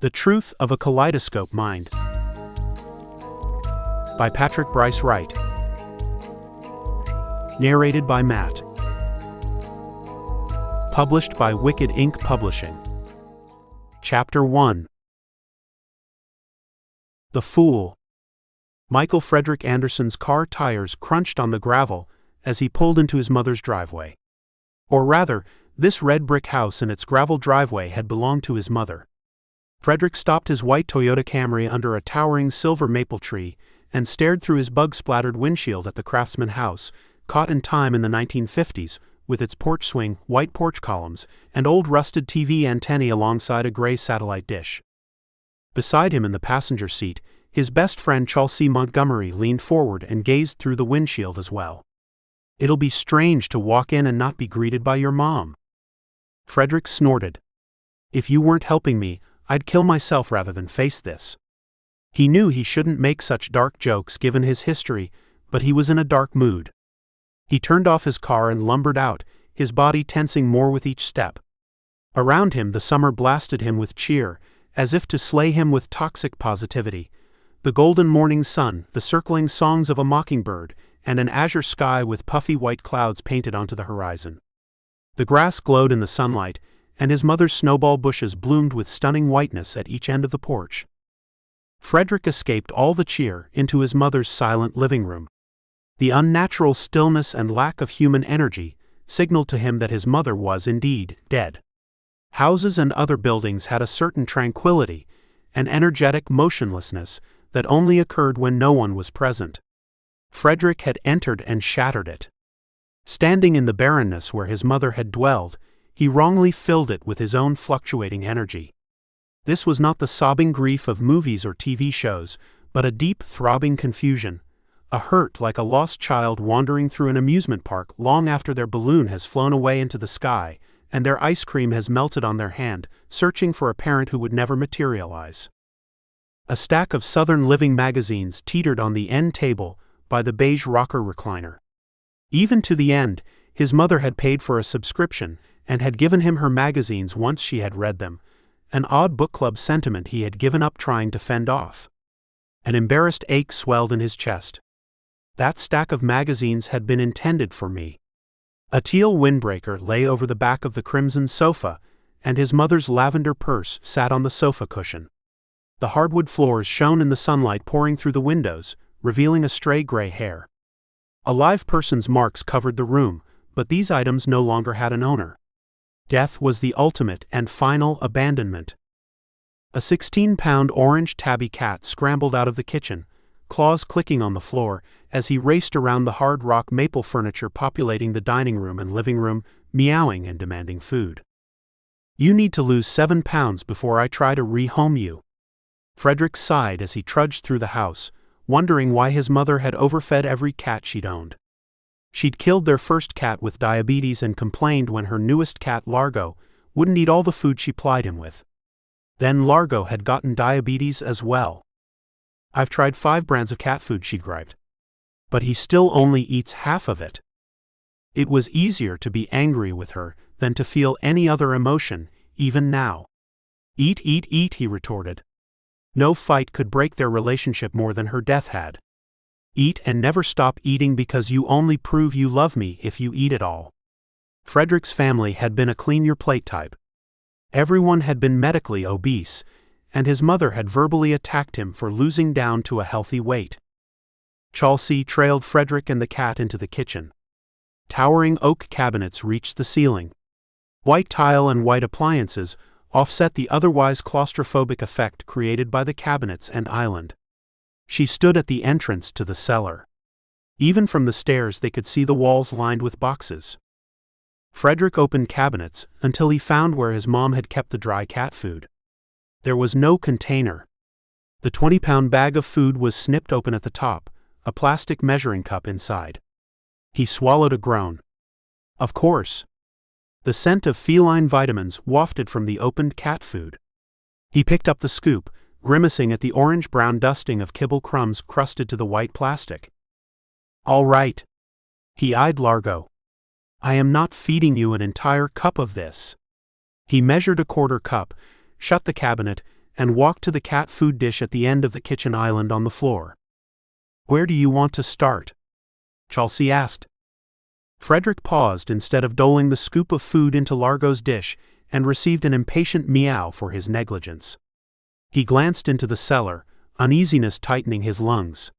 The Truth of a Kaleidoscope Mind by Patrick Bryce Wright. Narrated by Matt. Published by Wicked Ink Publishing. Chapter 1. The Fool. Michael Fredrick Anderson's car tires crunched on the gravel as he pulled into his mother's driveway. Or rather, this red brick house and its gravel driveway had belonged to his mother. Fredrick stopped his white Toyota Camry under a towering silver maple tree and stared through his bug-splattered windshield at the Craftsman house, caught in time in the 1950s, with its porch swing, white porch columns, and old rusted TV antennae alongside a gray satellite dish. Beside him in the passenger seat, his best friend Chelsea Montgomery leaned forward and gazed through the windshield as well. "It'll be strange to walk in and not be greeted by your mom." Fredrick snorted. "If you weren't helping me, I'd kill myself rather than face this." He knew he shouldn't make such dark jokes given his history, but he was in a dark mood. He turned off his car and lumbered out, his body tensing more with each step. Around him the summer blasted him with cheer, as if to slay him with toxic positivity. The golden morning sun, the circling songs of a mockingbird, and an azure sky with puffy white clouds painted onto the horizon. The grass glowed in the sunlight, and his mother's snowball bushes bloomed with stunning whiteness at each end of the porch. Fredrick escaped all the cheer into his mother's silent living room. The unnatural stillness and lack of human energy signaled to him that his mother was indeed dead. Houses and other buildings had a certain tranquility, an energetic motionlessness that only occurred when no one was present. Fredrick had entered and shattered it. Standing in the barrenness where his mother had dwelled, he wrongly filled it with his own fluctuating energy. This was not the sobbing grief of movies or TV shows, but a deep, throbbing confusion, a hurt like a lost child wandering through an amusement park long after their balloon has flown away into the sky, and their ice cream has melted on their hand, searching for a parent who would never materialize. A stack of Southern Living magazines teetered on the end table by the beige rocker recliner. Even to the end, his mother had paid for a subscription and had given him her magazines once she had read them, an odd book club sentiment he had given up trying to fend off. An embarrassed ache swelled in his chest. That stack of magazines had been intended for me. A teal windbreaker lay over the back of the crimson sofa, and his mother's lavender purse sat on the sofa cushion. The hardwood floors shone in the sunlight pouring through the windows, revealing a stray gray hair. A live person's marks covered the room, but these items no longer had an owner. Death was the ultimate and final abandonment. A 16-pound orange tabby cat scrambled out of the kitchen, claws clicking on the floor, as he raced around the hard rock maple furniture populating the dining room and living room, meowing and demanding food. "You need to lose 7 pounds before I try to rehome you." Fredrick sighed as he trudged through the house, wondering why his mother had overfed every cat she'd owned. She'd killed their first cat with diabetes and complained when her newest cat, Largo, wouldn't eat all the food she plied him with. Then Largo had gotten diabetes as well. "I've tried 5 brands of cat food," she'd griped. "But he still only eats half of it." It was easier to be angry with her than to feel any other emotion, even now. "Eat, eat, eat," he retorted. No fight could break their relationship more than her death had. "Eat and never stop eating because you only prove you love me if you eat it all." Fredrick's family had been a clean-your-plate type. Everyone had been medically obese, and his mother had verbally attacked him for losing down to a healthy weight. Chelsea trailed Fredrick and the cat into the kitchen. Towering oak cabinets reached the ceiling. White tile and white appliances offset the otherwise claustrophobic effect created by the cabinets and island. She stood at the entrance to the cellar. Even from the stairs they could see the walls lined with boxes. Fredrick opened cabinets until he found where his mom had kept the dry cat food. There was no container. The 20-pound bag of food was snipped open at the top, a plastic measuring cup inside. He swallowed a groan. Of course. The scent of feline vitamins wafted from the opened cat food. He picked up the scoop, grimacing at the orange-brown dusting of kibble crumbs crusted to the white plastic. "All right." He eyed Largo. "I am not feeding you an entire cup of this." He measured a quarter cup, shut the cabinet, and walked to the cat food dish at the end of the kitchen island on the floor. "Where do you want to start?" Chelsea asked. Fredrick paused instead of doling the scoop of food into Largo's dish and received an impatient meow for his negligence. He glanced into the cellar, uneasiness tightening his lungs.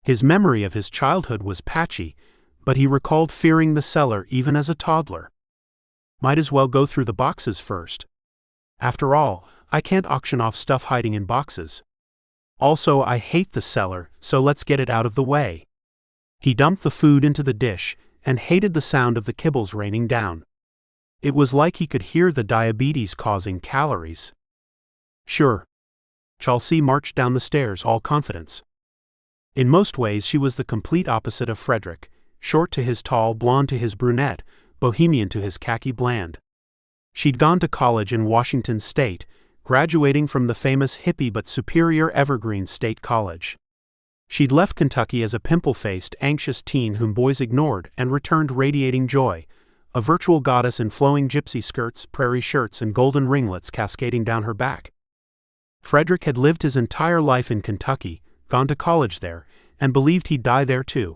His memory of his childhood was patchy, but he recalled fearing the cellar even as a toddler. Might as well go through the boxes first. After all, I can't auction off stuff hiding in boxes. Also, I hate the cellar, so let's get it out of the way. He dumped the food into the dish and hated the sound of the kibbles raining down. It was like he could hear the diabetes-causing calories. Sure. Chelsea marched down the stairs, all confidence. In most ways she was the complete opposite of Fredrick, short to his tall, blonde to his brunette, bohemian to his khaki bland. She'd gone to college in Washington State, graduating from the famous hippie but superior Evergreen State College. She'd left Kentucky as a pimple-faced, anxious teen whom boys ignored and returned radiating joy, a virtual goddess in flowing gypsy skirts, prairie shirts, and golden ringlets cascading down her back. Fredrick had lived his entire life in Kentucky, gone to college there, and believed he'd die there too.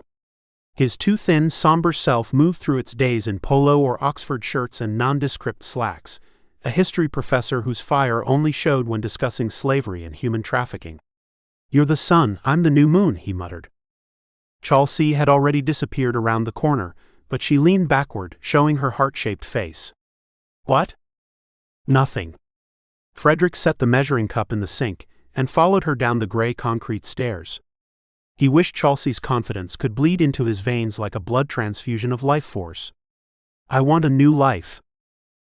His too thin, somber self moved through its days in polo or Oxford shirts and nondescript slacks, a history professor whose fire only showed when discussing slavery and human trafficking. "You're the sun, I'm the new moon," he muttered. Chelsea had already disappeared around the corner, but she leaned backward, showing her heart-shaped face. "What?" "Nothing." Fredrick set the measuring cup in the sink and followed her down the gray concrete stairs. He wished Chelsea's confidence could bleed into his veins like a blood transfusion of life force. "I want a new life.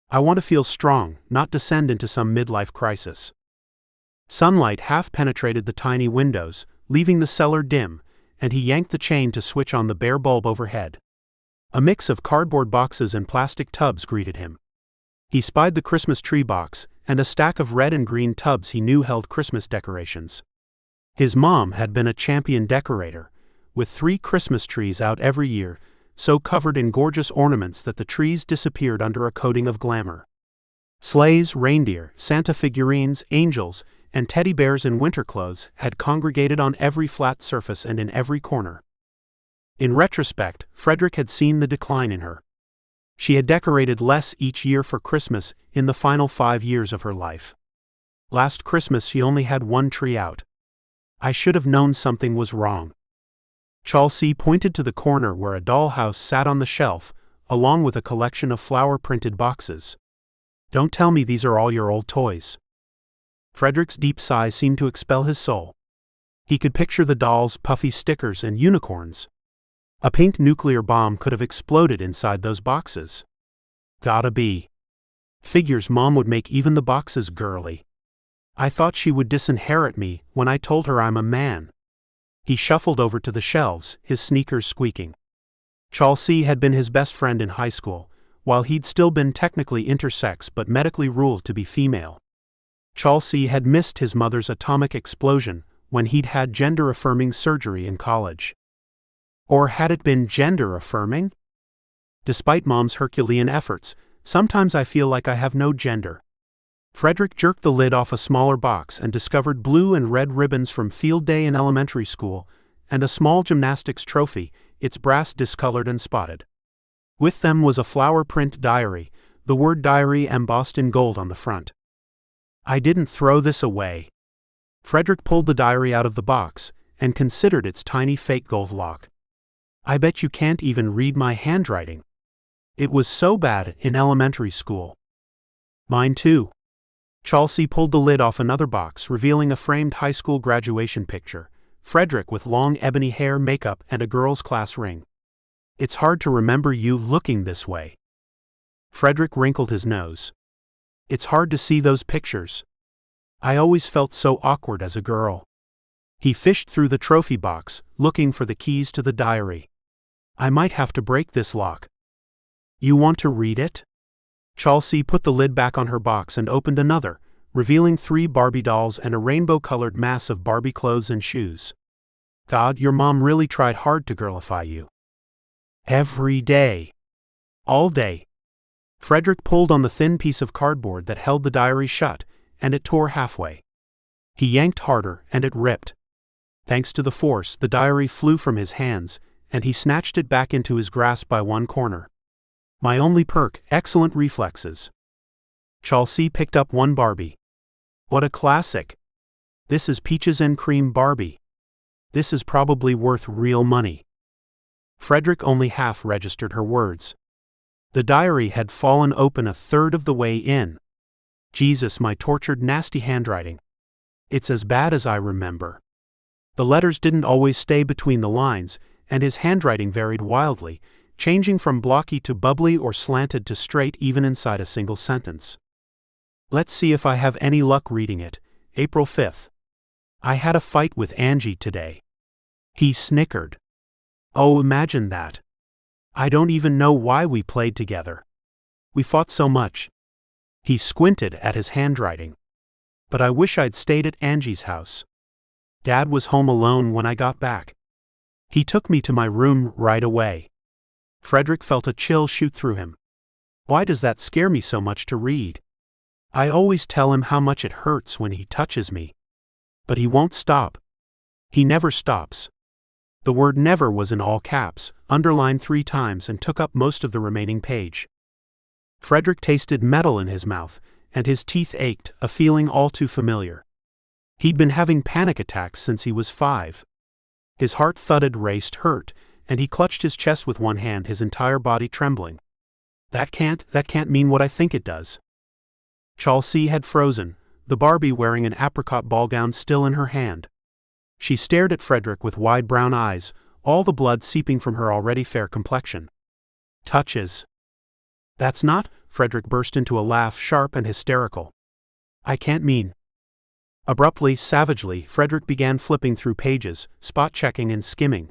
I want to feel strong, not descend into some midlife crisis." Sunlight half penetrated the tiny windows, leaving the cellar dim, and he yanked the chain to switch on the bare bulb overhead. A mix of cardboard boxes and plastic tubs greeted him. He spied the Christmas tree box and a stack of red and green tubs he knew held Christmas decorations. His mom had been a champion decorator, with 3 Christmas trees out every year, so covered in gorgeous ornaments that the trees disappeared under a coating of glamour. Sleighs, reindeer, Santa figurines, angels, and teddy bears in winter clothes had congregated on every flat surface and in every corner. In retrospect, Fredrick had seen the decline in her. She had decorated less each year for Christmas in the final 5 years of her life. Last Christmas she only had 1 tree out. "I should have known something was wrong." Chelsea pointed to the corner where a dollhouse sat on the shelf, along with a collection of flower-printed boxes. "Don't tell me these are all your old toys." Fredrick's deep sigh seemed to expel his soul. He could picture the dolls, puffy stickers, and unicorns. A pink nuclear bomb could have exploded inside those boxes. Gotta be. Figures Mom would make even the boxes girly. "I thought she would disinherit me when I told her I'm a man." He shuffled over to the shelves, his sneakers squeaking. Chelsea had been his best friend in high school, while he'd still been technically intersex but medically ruled to be female. Chelsea had missed his mother's atomic explosion when he'd had gender-affirming surgery in college. Or had it been gender-affirming? Despite Mom's Herculean efforts, sometimes I feel like I have no gender. Fredrick jerked the lid off a smaller box and discovered blue and red ribbons from field day in elementary school, and a small gymnastics trophy, its brass discolored and spotted. With them was a flower print diary, the word diary embossed in gold on the front. "I didn't throw this away." Fredrick pulled the diary out of the box and considered its tiny fake gold lock. "I bet you can't even read my handwriting. It was so bad in elementary school." "Mine too." Chelsea pulled the lid off another box, revealing a framed high school graduation picture, Fredrick with long ebony hair, makeup, and a girl's class ring. "It's hard to remember you looking this way." Fredrick wrinkled his nose. "It's hard to see those pictures. I always felt so awkward as a girl." He fished through the trophy box, looking for the keys to the diary. "I might have to break this lock." "You want to read it?" Chelsea put the lid back on her box and opened another, revealing 3 Barbie dolls and a rainbow-colored mass of Barbie clothes and shoes. "God, your mom really tried hard to girlify you." "Every day. All day." Fredrick pulled on the thin piece of cardboard that held the diary shut, and it tore halfway. He yanked harder, and it ripped. Thanks to the force, the diary flew from his hands, and he snatched it back into his grasp by one corner. My only perk, excellent reflexes. Chelsea picked up one Barbie. What a classic! This is Peaches and Cream Barbie. This is probably worth real money. Fredrick only half registered her words. The diary had fallen open a third of the way in. Jesus, my tortured, nasty handwriting. It's as bad as I remember. The letters didn't always stay between the lines, and his handwriting varied wildly, changing from blocky to bubbly or slanted to straight even inside a single sentence. Let's see if I have any luck reading it. April 5th. I had a fight with Angie today. He snickered. Oh, imagine that. I don't even know why we played together. We fought so much. He squinted at his handwriting. But I wish I'd stayed at Angie's house. Dad was home alone when I got back. He took me to my room right away. Fredrick felt a chill shoot through him. Why does that scare me so much to read? I always tell him how much it hurts when he touches me. But he won't stop. He never stops. The word never was in all caps, underlined 3 times, and took up most of the remaining page. Fredrick tasted metal in his mouth, and his teeth ached, a feeling all too familiar. He'd been having panic attacks since he was 5. His heart thudded, raced, hurt, and he clutched his chest with one hand, his entire body trembling. That can't mean what I think it does. Chelsea had frozen, the Barbie wearing an apricot ball gown still in her hand. She stared at Fredrick with wide brown eyes, all the blood seeping from her already fair complexion. Touches. That's not, Fredrick burst into a laugh, sharp and hysterical. I can't mean. Abruptly, savagely, Fredrick began flipping through pages, spot-checking and skimming.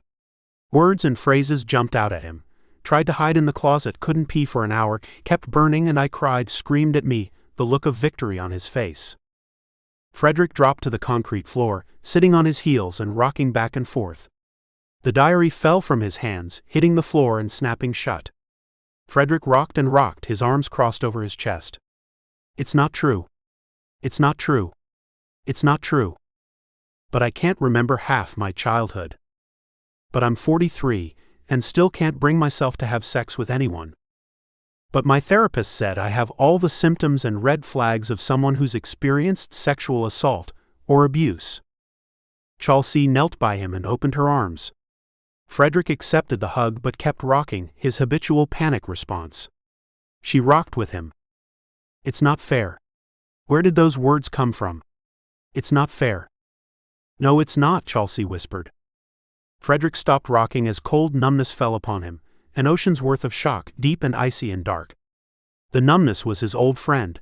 Words and phrases jumped out at him. Tried to hide in the closet, couldn't pee for an hour, kept burning, and I cried, screamed at me, the look of victory on his face. Fredrick dropped to the concrete floor, sitting on his heels and rocking back and forth. The diary fell from his hands, hitting the floor and snapping shut. Fredrick rocked and rocked, his arms crossed over his chest. It's not true. It's not true. It's not true. But I can't remember half my childhood. But I'm 43, and still can't bring myself to have sex with anyone. But my therapist said I have all the symptoms and red flags of someone who's experienced sexual assault or abuse. Chelsea knelt by him and opened her arms. Fredrick accepted the hug but kept rocking, his habitual panic response. She rocked with him. It's not fair. Where did those words come from? It's not fair. No, it's not, Chelsea whispered. Fredrick stopped rocking as cold numbness fell upon him, an ocean's worth of shock, deep and icy and dark. The numbness was his old friend,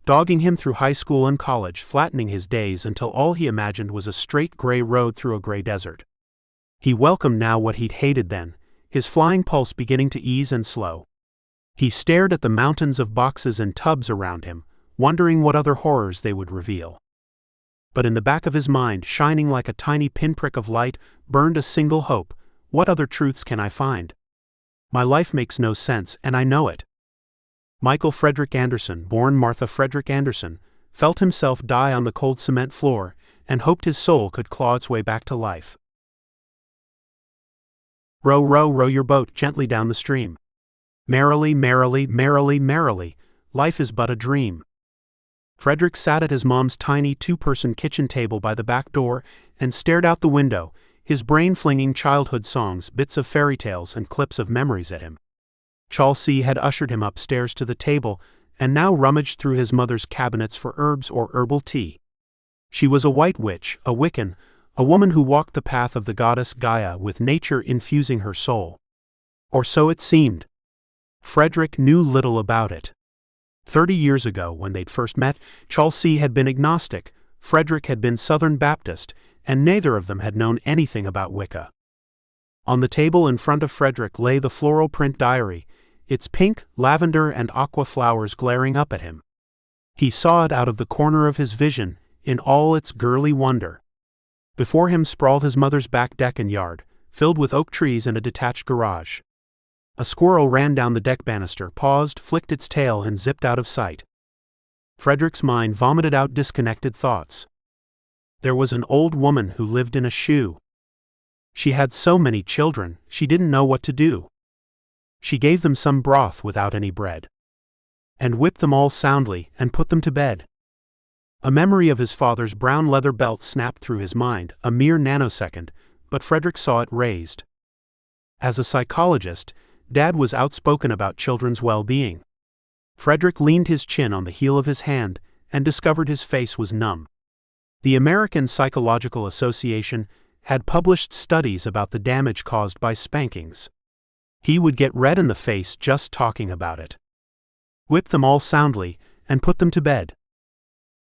dogging him through high school and college, flattening his days until all he imagined was a straight gray road through a gray desert. He welcomed now what he'd hated then, his flying pulse beginning to ease and slow. He stared at the mountains of boxes and tubs around him, wondering what other horrors they would reveal. But in the back of his mind, shining like a tiny pinprick of light, burned a single hope. What other truths can I find? My life makes no sense, and I know it. Michael Fredrick Anderson, born Martha Fredrick Anderson, felt himself die on the cold cement floor, and hoped his soul could claw its way back to life. Row, row, row your boat gently down the stream. Merrily, merrily, merrily, merrily, life is but a dream. Fredrick sat at his mom's tiny 2-person kitchen table by the back door and stared out the window, his brain flinging childhood songs, bits of fairy tales, and clips of memories at him. Chelsea had ushered him upstairs to the table and now rummaged through his mother's cabinets for herbs or herbal tea. She was a white witch, a Wiccan, a woman who walked the path of the goddess Gaia with nature infusing her soul. Or so it seemed. Fredrick knew little about it. 30 years ago, when they'd first met, Chelsea had been agnostic, Fredrick had been Southern Baptist, and neither of them had known anything about Wicca. On the table in front of Fredrick lay the floral print diary, its pink, lavender, and aqua flowers glaring up at him. He saw it out of the corner of his vision, in all its girly wonder. Before him sprawled his mother's back deck and yard, filled with oak trees and a detached garage. A squirrel ran down the deck banister, paused, flicked its tail, and zipped out of sight. Fredrick's mind vomited out disconnected thoughts. There was an old woman who lived in a shoe. She had so many children, she didn't know what to do. She gave them some broth without any bread, and whipped them all soundly, and put them to bed. A memory of his father's brown leather belt snapped through his mind, a mere nanosecond, but Fredrick saw it raised. As a psychologist, Dad was outspoken about children's well-being. Fredrick leaned his chin on the heel of his hand, and discovered his face was numb. The American Psychological Association had published studies about the damage caused by spankings. He would get red in the face just talking about it. Whip them all soundly, and put them to bed.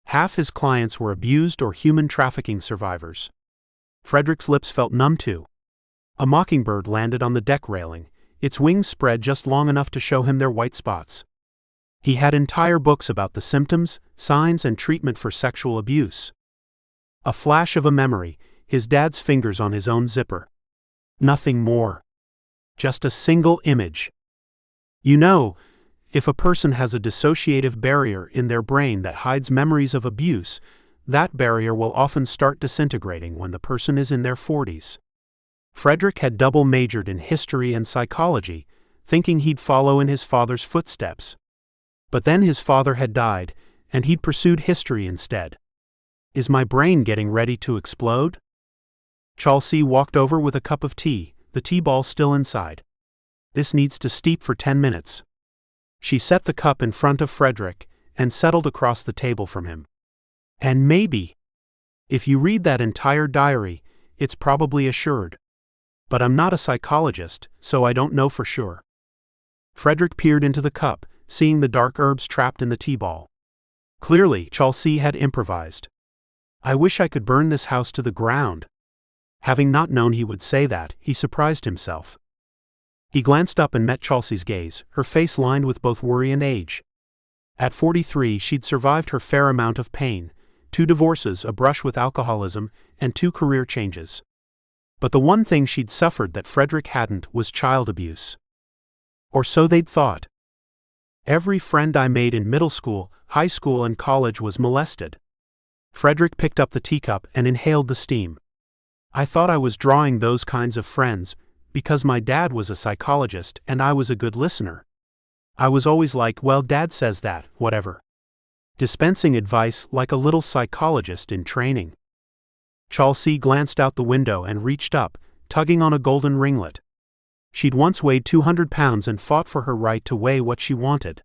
Half his clients were abused or human trafficking survivors. Fredrick's lips felt numb too. A mockingbird landed on the deck railing, its wings spread just long enough to show him their white spots. He had entire books about the symptoms, signs, and treatment for sexual abuse. A flash of a memory, his dad's fingers on his own zipper. Nothing more. Just a single image. You know, if a person has a dissociative barrier in their brain that hides memories of abuse, that barrier will often start disintegrating when the person is in their 40s. Fredrick had double majored in history and psychology, thinking he'd follow in his father's footsteps. But then his father had died, and he'd pursued history instead. Is my brain getting ready to explode? Chelsea walked over with a cup of tea, the tea ball still inside. This needs to steep for 10 minutes. She set the cup in front of Fredrick, and settled across the table from him. And maybe, if you read that entire diary, it's probably assured. But I'm not a psychologist, so I don't know for sure. Fredrick peered into the cup, seeing the dark herbs trapped in the tea ball. Clearly, Chelsea had improvised. I wish I could burn this house to the ground. Having not known he would say that, he surprised himself. He glanced up and met Chelsea's gaze, her face lined with both worry and age. At 43, she'd survived her fair amount of pain, 2 divorces, a brush with alcoholism, and 2 career changes. But the one thing she'd suffered that Fredrick hadn't was child abuse. Or so they'd thought. Every friend I made in middle school, high school, and college was molested. Fredrick picked up the teacup and inhaled the steam. I thought I was drawing those kinds of friends, because my dad was a psychologist and I was a good listener. I was always like, well, Dad says that, whatever. Dispensing advice like a little psychologist in training. Chelsea glanced out the window and reached up, tugging on a golden ringlet. She'd once weighed 200 pounds and fought for her right to weigh what she wanted.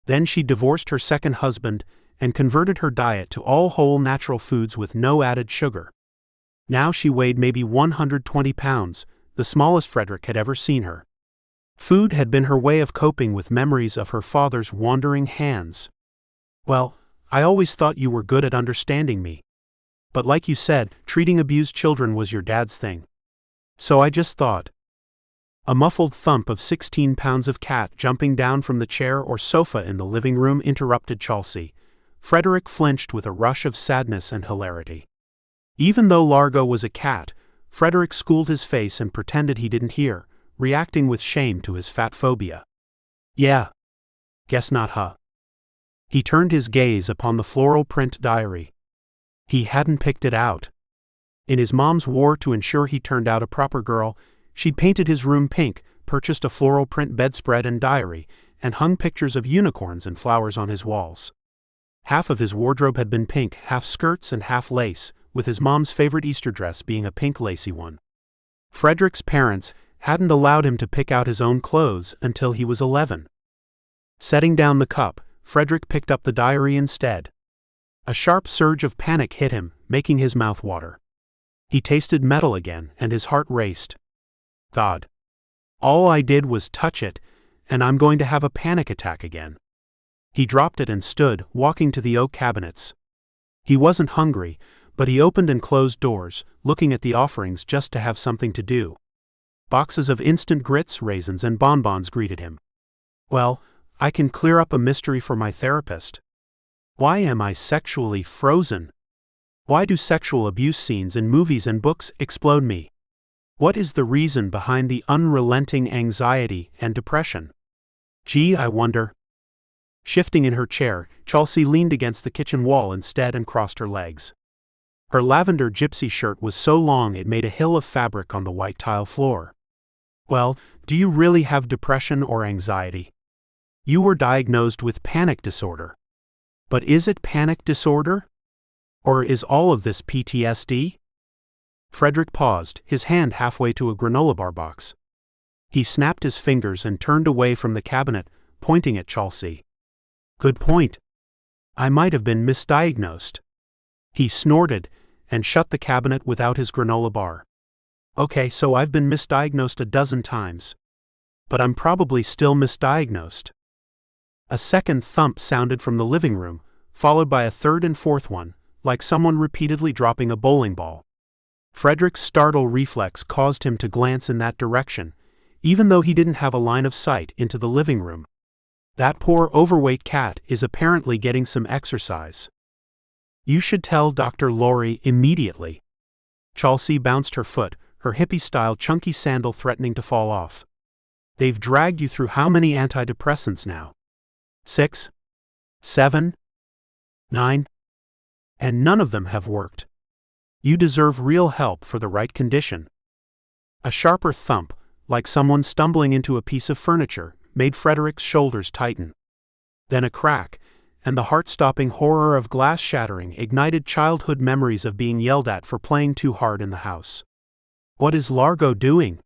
Then she divorced her second husband and converted her diet to all whole natural foods with no added sugar. Now she weighed maybe 120 pounds, the smallest Fredrick had ever seen her. Food had been her way of coping with memories of her father's wandering hands. Well, I always thought you were good at understanding me. But like you said, treating abused children was your dad's thing. So I just thought. A muffled thump of 16 pounds of cat jumping down from the chair or sofa in the living room interrupted Chelsea. Fredrick flinched with a rush of sadness and hilarity. Even though Largo was a cat, Fredrick schooled his face and pretended he didn't hear, reacting with shame to his fat phobia. Yeah. Guess not, huh? He turned his gaze upon the floral print diary. He hadn't picked it out. In his mom's war to ensure he turned out a proper girl, she'd painted his room pink, purchased a floral print bedspread and diary, and hung pictures of unicorns and flowers on his walls. Half of his wardrobe had been pink, half skirts and half lace, with his mom's favorite Easter dress being a pink lacy one. Fredrick's parents hadn't allowed him to pick out his own clothes until he was 11. Setting down the cup, Fredrick picked up the diary instead. A sharp surge of panic hit him, making his mouth water. He tasted metal again, and his heart raced. God. All I did was touch it, and I'm going to have a panic attack again. He dropped it and stood, walking to the oak cabinets. He wasn't hungry, but he opened and closed doors, looking at the offerings just to have something to do. Boxes of instant grits, raisins, and bonbons greeted him. Well, I can clear up a mystery for my therapist. Why am I sexually frozen? Why do sexual abuse scenes in movies and books explode me? What is the reason behind the unrelenting anxiety and depression? Gee, I wonder. Shifting in her chair, Chelsea leaned against the kitchen wall instead and crossed her legs. Her lavender gypsy shirt was so long it made a hill of fabric on the white tile floor. Well, do you really have depression or anxiety? You were diagnosed with panic disorder. But is it panic disorder? Or is all of this PTSD? Fredrick paused, his hand halfway to a granola bar box. He snapped his fingers and turned away from the cabinet, pointing at Chelsea. Good point. I might have been misdiagnosed. He snorted and shut the cabinet without his granola bar. Okay, so I've been misdiagnosed a dozen times. But I'm probably still misdiagnosed. A second thump sounded from the living room, followed by a third and fourth one, like someone repeatedly dropping a bowling ball. Fredrick's startled reflex caused him to glance in that direction, even though he didn't have a line of sight into the living room. That poor overweight cat is apparently getting some exercise. You should tell Dr. Laurie immediately. Chelsea bounced her foot, her hippie-style chunky sandal threatening to fall off. They've dragged you through how many antidepressants now? 6? 7? 9? And none of them have worked. You deserve real help for the right condition. A sharper thump, like someone stumbling into a piece of furniture, made Fredrick's shoulders tighten. Then a crack, and the heart-stopping horror of glass shattering ignited childhood memories of being yelled at for playing too hard in the house. What is Largo doing?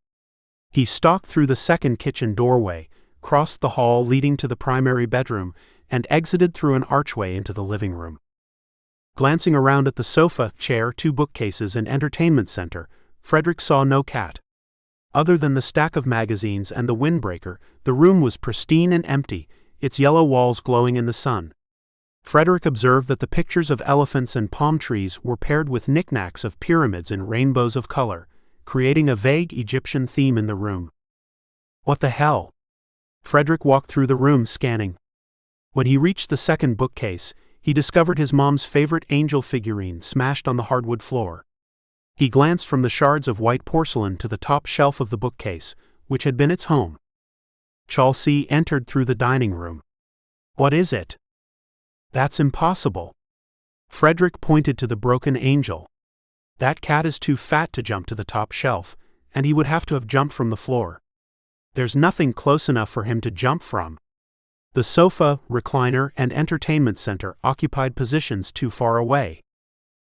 He stalked through the second kitchen doorway, crossed the hall leading to the primary bedroom, and exited through an archway into the living room. Glancing around at the sofa, chair, 2 bookcases, and entertainment center, Fredrick saw no cat. Other than the stack of magazines and the windbreaker, the room was pristine and empty, its yellow walls glowing in the sun. Fredrick observed that the pictures of elephants and palm trees were paired with knickknacks of pyramids in rainbows of color, creating a vague Egyptian theme in the room. What the hell? Fredrick walked through the room scanning. When he reached the second bookcase, he discovered his mom's favorite angel figurine smashed on the hardwood floor. He glanced from the shards of white porcelain to the top shelf of the bookcase, which had been its home. Chelsea entered through the dining room. What is it? That's impossible. Fredrick pointed to the broken angel. That cat is too fat to jump to the top shelf, and he would have to have jumped from the floor. There's nothing close enough for him to jump from. The sofa, recliner, and entertainment center occupied positions too far away.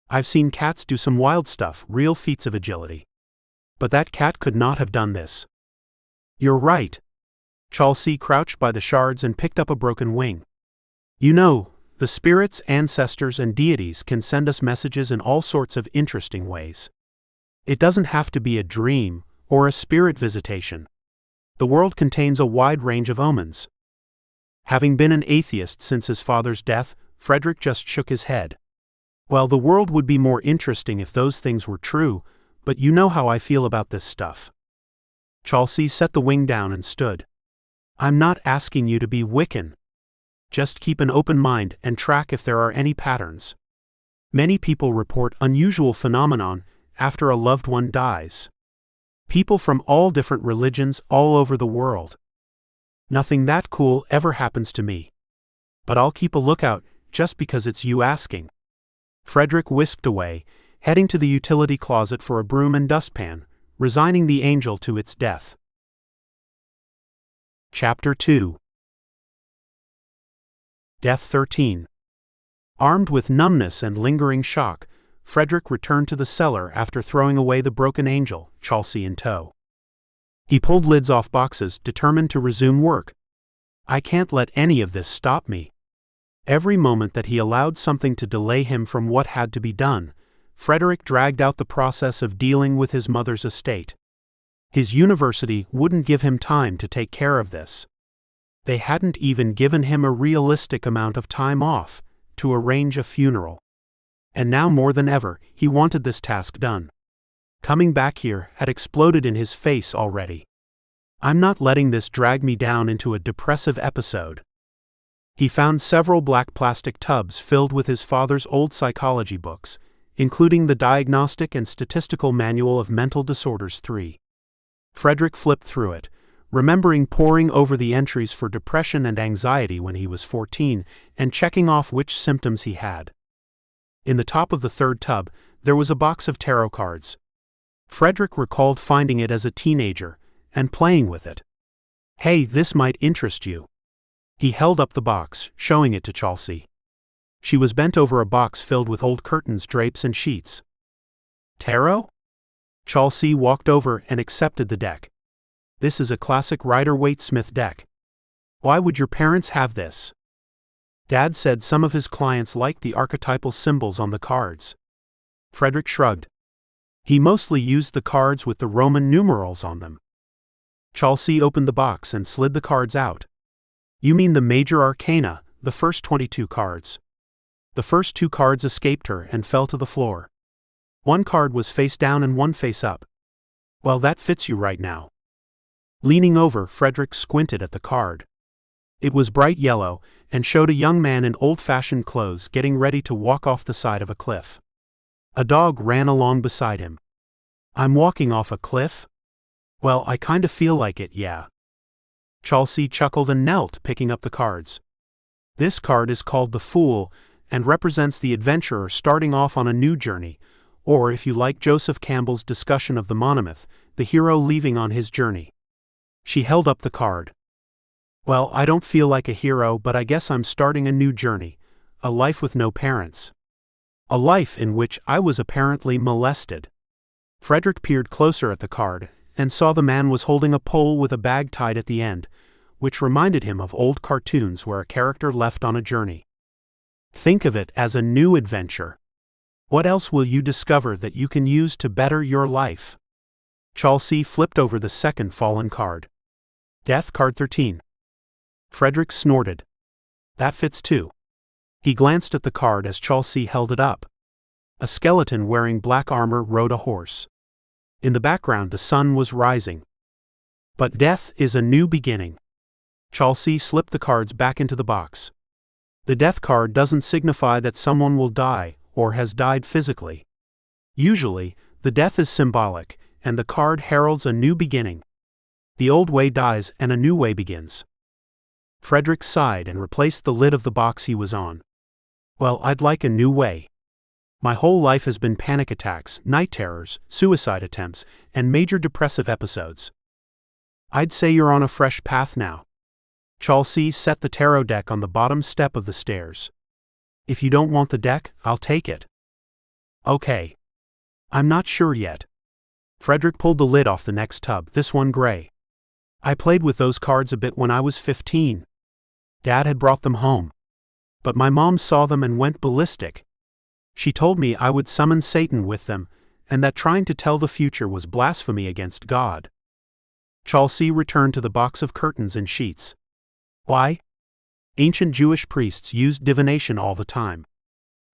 I've seen cats do some wild stuff, real feats of agility. But that cat could not have done this. You're right. Chelsea crouched by the shards and picked up a broken wing. You know, the spirits, ancestors, and deities can send us messages in all sorts of interesting ways. It doesn't have to be a dream or a spirit visitation. The world contains a wide range of omens. Having been an atheist since his father's death, Fredrick just shook his head. Well, the world would be more interesting if those things were true, but you know how I feel about this stuff. Chelsea set the wing down and stood. I'm not asking you to be Wiccan. Just keep an open mind and track if there are any patterns. Many people report unusual phenomenon after a loved one dies. People from all different religions all over the world. Nothing that cool ever happens to me. But I'll keep a lookout just because it's you asking. Fredrick whisked away, heading to the utility closet for a broom and dustpan, resigning the angel to its death. Chapter 2. Death 13. Armed with numbness and lingering shock, Fredrick returned to the cellar after throwing away the broken angel, Chelsea in tow. He pulled lids off boxes, determined to resume work. I can't let any of this stop me. Every moment that he allowed something to delay him from what had to be done, Fredrick dragged out the process of dealing with his mother's estate. His university wouldn't give him time to take care of this. They hadn't even given him a realistic amount of time off to arrange a funeral. And now more than ever, he wanted this task done. Coming back here had exploded in his face already. I'm not letting this drag me down into a depressive episode. He found several black plastic tubs filled with his father's old psychology books, including the Diagnostic and Statistical Manual of Mental Disorders 3. Fredrick flipped through it, remembering poring over the entries for depression and anxiety when he was 14 and checking off which symptoms he had. In the top of the third tub, there was a box of tarot cards. Fredrick recalled finding it as a teenager and playing with it. "Hey, this might interest you." He held up the box, showing it to Chelsea. She was bent over a box filled with old curtains, drapes, and sheets. "Tarot?" Chelsea walked over and accepted the deck. "This is a classic Rider-Waite-Smith deck. Why would your parents have this?" Dad said some of his clients liked the archetypal symbols on the cards. Fredrick shrugged. He mostly used the cards with the Roman numerals on them. Chelsea opened the box and slid the cards out. "You mean the major arcana, the first 22 cards?" The first 2 cards escaped her and fell to the floor. One card was face down and one face up. "Well, that fits you right now." Leaning over, Fredrick squinted at the card. It was bright yellow and showed a young man in old-fashioned clothes getting ready to walk off the side of a cliff. A dog ran along beside him. "I'm walking off a cliff?" "Well, I kinda feel like it, yeah." Chelsea chuckled and knelt, picking up the cards. This card is called the Fool and represents the adventurer starting off on a new journey, or if you like Joseph Campbell's discussion of the monomyth, the hero leaving on his journey. She held up the card. "Well, I don't feel like a hero, but I guess I'm starting a new journey, a life with no parents. A life in which I was apparently molested." Fredrick peered closer at the card and saw the man was holding a pole with a bag tied at the end, which reminded him of old cartoons where a character left on a journey. Think of it as a new adventure. What else will you discover that you can use to better your life? Chelsea flipped over the second fallen card. Death card 13. Fredrick snorted. "That fits too." He glanced at the card as Chelsea held it up. A skeleton wearing black armor rode a horse. In the background the sun was rising. "But death is a new beginning." Chelsea slipped the cards back into the box. The death card doesn't signify that someone will die or has died physically. Usually, the death is symbolic, and the card heralds a new beginning. The old way dies and a new way begins. Fredrick sighed and replaced the lid of the box he was on. "Well, I'd like a new way. My whole life has been panic attacks, night terrors, suicide attempts, and major depressive episodes. I'd say you're on a fresh path now." Chelsea set the tarot deck on the bottom step of the stairs. "If you don't want the deck, I'll take it." "Okay. I'm not sure yet." Fredrick pulled the lid off the next tub, this one gray. "I played with those cards a bit when I was 15. Dad had brought them home. But my mom saw them and went ballistic. She told me I would summon Satan with them, and that trying to tell the future was blasphemy against God." Chelsea returned to the box of curtains and sheets. "Why?" "Ancient Jewish priests used divination all the time.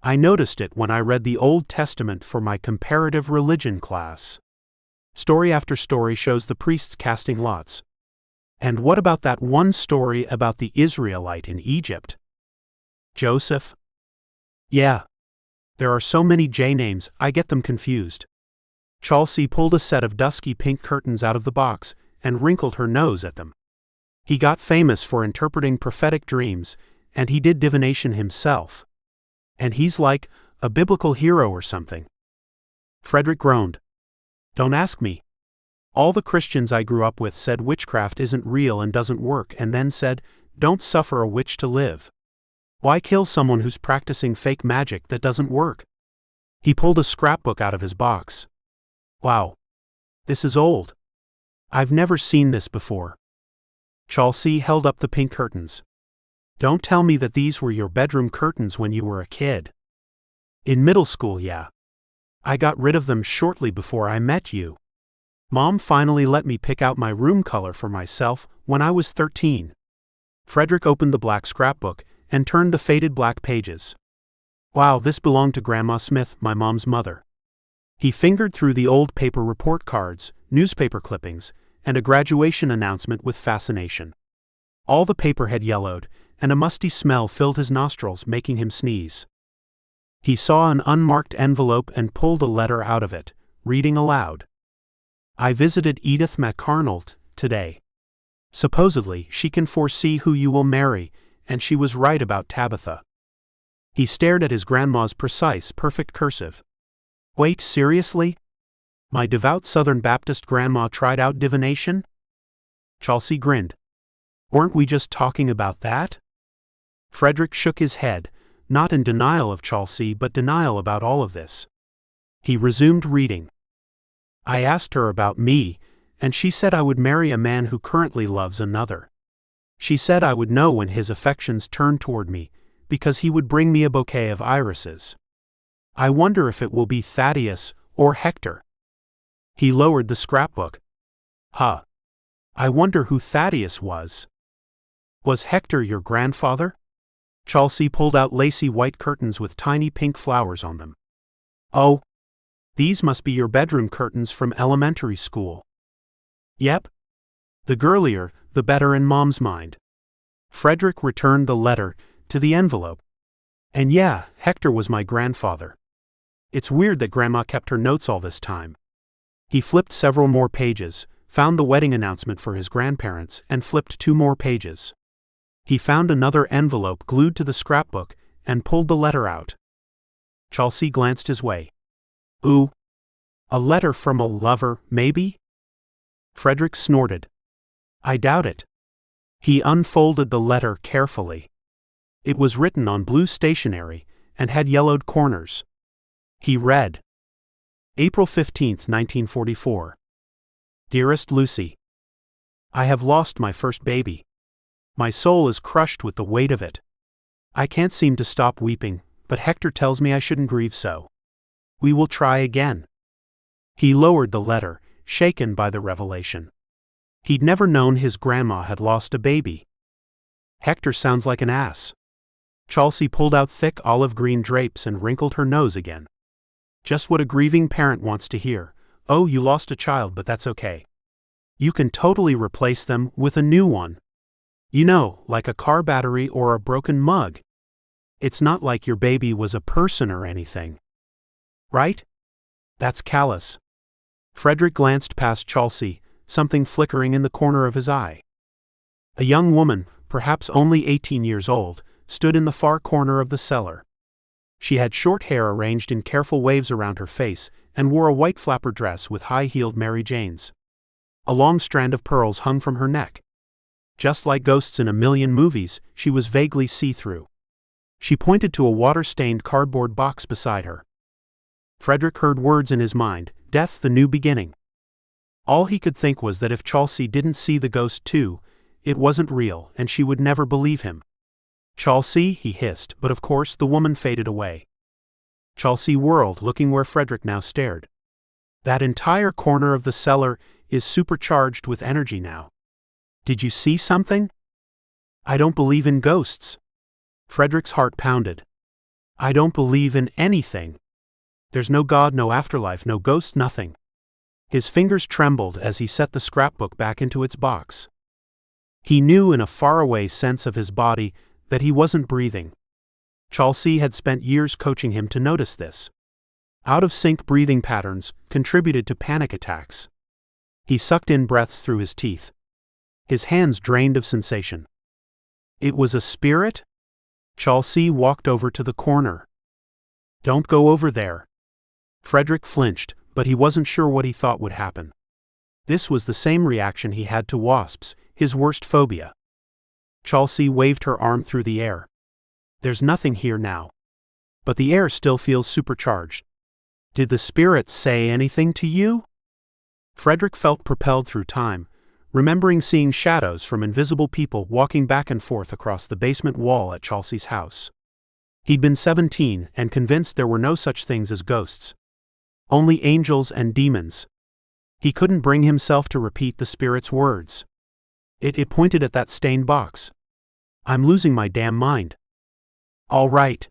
I noticed it when I read the Old Testament for my comparative religion class. Story after story shows the priests casting lots. And what about that one story about the Israelite in Egypt? Joseph?" "Yeah. There are so many J names, I get them confused." Chelsea pulled a set of dusky pink curtains out of the box and wrinkled her nose at them. "He got famous for interpreting prophetic dreams, and he did divination himself. And he's like a biblical hero or something." Fredrick groaned. "Don't ask me. All the Christians I grew up with said witchcraft isn't real and doesn't work, and then said, don't suffer a witch to live. Why kill someone who's practicing fake magic that doesn't work?" He pulled a scrapbook out of his box. "Wow. This is old. I've never seen this before." Chelsea held up the pink curtains. "Don't tell me that these were your bedroom curtains when you were a kid." "In middle school, yeah. I got rid of them shortly before I met you. Mom finally let me pick out my room color for myself when I was 13. Fredrick opened the black scrapbook and turned the faded black pages. "Wow, this belonged to Grandma Smith, my mom's mother." He fingered through the old paper report cards, newspaper clippings, and a graduation announcement with fascination. All the paper had yellowed, and a musty smell filled his nostrils, making him sneeze. He saw an unmarked envelope and pulled a letter out of it, reading aloud. "I visited Edith McCarnold today. Supposedly, she can foresee who you will marry, and she was right about Tabitha." He stared at his grandma's precise, perfect cursive. Wait, seriously? My devout Southern Baptist grandma tried out divination? Chelsea grinned. Weren't we just talking about that? Fredrick shook his head, not in denial of Chelsea but denial about all of this. He resumed reading. I asked her about me, and she said I would marry a man who currently loves another. She said I would know when his affections turned toward me, because he would bring me a bouquet of irises. I wonder if it will be Thaddeus or Hector. He lowered the scrapbook. Huh. I wonder who Thaddeus was. Was Hector your grandfather? Chelsea pulled out lacy white curtains with tiny pink flowers on them. Oh. These must be your bedroom curtains from elementary school. Yep. The girlier, the better in Mom's mind. Fredrick returned the letter to the envelope. And yeah, Hector was my grandfather. It's weird that Grandma kept her notes all this time. He flipped several more pages, found the wedding announcement for his grandparents, and flipped 2 more pages. He found another envelope glued to the scrapbook and pulled the letter out. Chelsea glanced his way. Ooh. A letter from a lover, maybe? Fredrick snorted. I doubt it. He unfolded the letter carefully. It was written on blue stationery and had yellowed corners. He read. April 15, 1944. Dearest Lucy. I have lost my first baby. My soul is crushed with the weight of it. I can't seem to stop weeping, but Hector tells me I shouldn't grieve so. We will try again. He lowered the letter, shaken by the revelation. He'd never known his grandma had lost a baby. Hector sounds like an ass. Chelsea pulled out thick olive green drapes and wrinkled her nose again. Just what a grieving parent wants to hear. Oh, you lost a child, but that's okay. You can totally replace them with a new one. You know, like a car battery or a broken mug. It's not like your baby was a person or anything. Right? That's callous. Fredrick glanced past Chelsea, something flickering in the corner of his eye. A young woman, perhaps only 18 years old, stood in the far corner of the cellar. She had short hair arranged in careful waves around her face and wore a white flapper dress with high-heeled Mary Janes. A long strand of pearls hung from her neck. Just like ghosts in a million movies, she was vaguely see-through. She pointed to a water-stained cardboard box beside her. Fredrick heard words in his mind, death the new beginning. All he could think was that if Chelsea didn't see the ghost too, it wasn't real and she would never believe him. Chelsea, he hissed, but of course the woman faded away. Chelsea whirled, looking where Fredrick now stared. That entire corner of the cellar is supercharged with energy now. Did you see something? I don't believe in ghosts. Fredrick's heart pounded. I don't believe in anything. There's no God, no afterlife, no ghost, nothing. His fingers trembled as he set the scrapbook back into its box. He knew in a faraway sense of his body that he wasn't breathing. Chelsea had spent years coaching him to notice this. Out-of-sync breathing patterns contributed to panic attacks. He sucked in breaths through his teeth. His hands drained of sensation. It was a spirit? Chelsea walked over to the corner. Don't go over there. Fredrick flinched, but he wasn't sure what he thought would happen. This was the same reaction he had to wasps, his worst phobia. Chelsea waved her arm through the air. There's nothing here now. But the air still feels supercharged. Did the spirits say anything to you? Fredrick felt propelled through time, remembering seeing shadows from invisible people walking back and forth across the basement wall at Chelsea's house. He'd been 17 and convinced there were no such things as ghosts. Only angels and demons. He couldn't bring himself to repeat the spirit's words. It pointed at that stained box. I'm losing my damn mind. All right.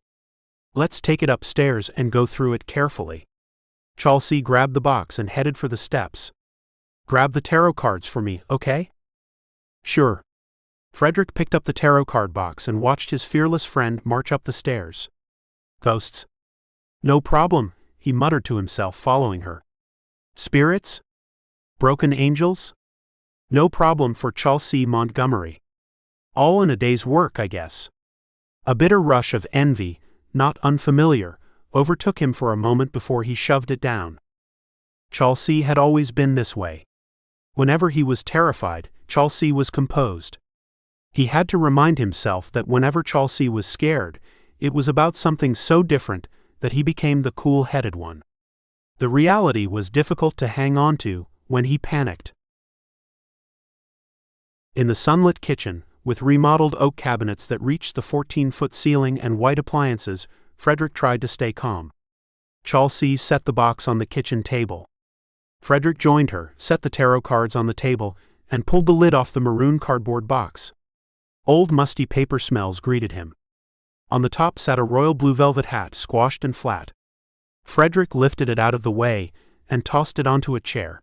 Let's take it upstairs and go through it carefully. Chelsea grabbed the box and headed for the steps. Grab the tarot cards for me, okay? Sure. Fredrick picked up the tarot card box and watched his fearless friend march up the stairs. Ghosts? No problem, he muttered to himself, following her. Spirits? Broken angels? No problem for Chelsea Montgomery. All in a day's work, I guess. A bitter rush of envy, not unfamiliar, overtook him for a moment before he shoved it down. Chelsea had always been this way. Whenever he was terrified, Chelsea was composed. He had to remind himself that whenever Chelsea was scared, it was about something so different that he became the cool-headed one. The reality was difficult to hang on to when he panicked. In the sunlit kitchen, with remodeled oak cabinets that reached the 14-foot ceiling and white appliances, Fredrick tried to stay calm. Chelsea set the box on the kitchen table. Fredrick joined her, set the tarot cards on the table, and pulled the lid off the maroon cardboard box. Old musty paper smells greeted him. On the top sat a royal blue velvet hat, squashed and flat. Fredrick lifted it out of the way and tossed it onto a chair.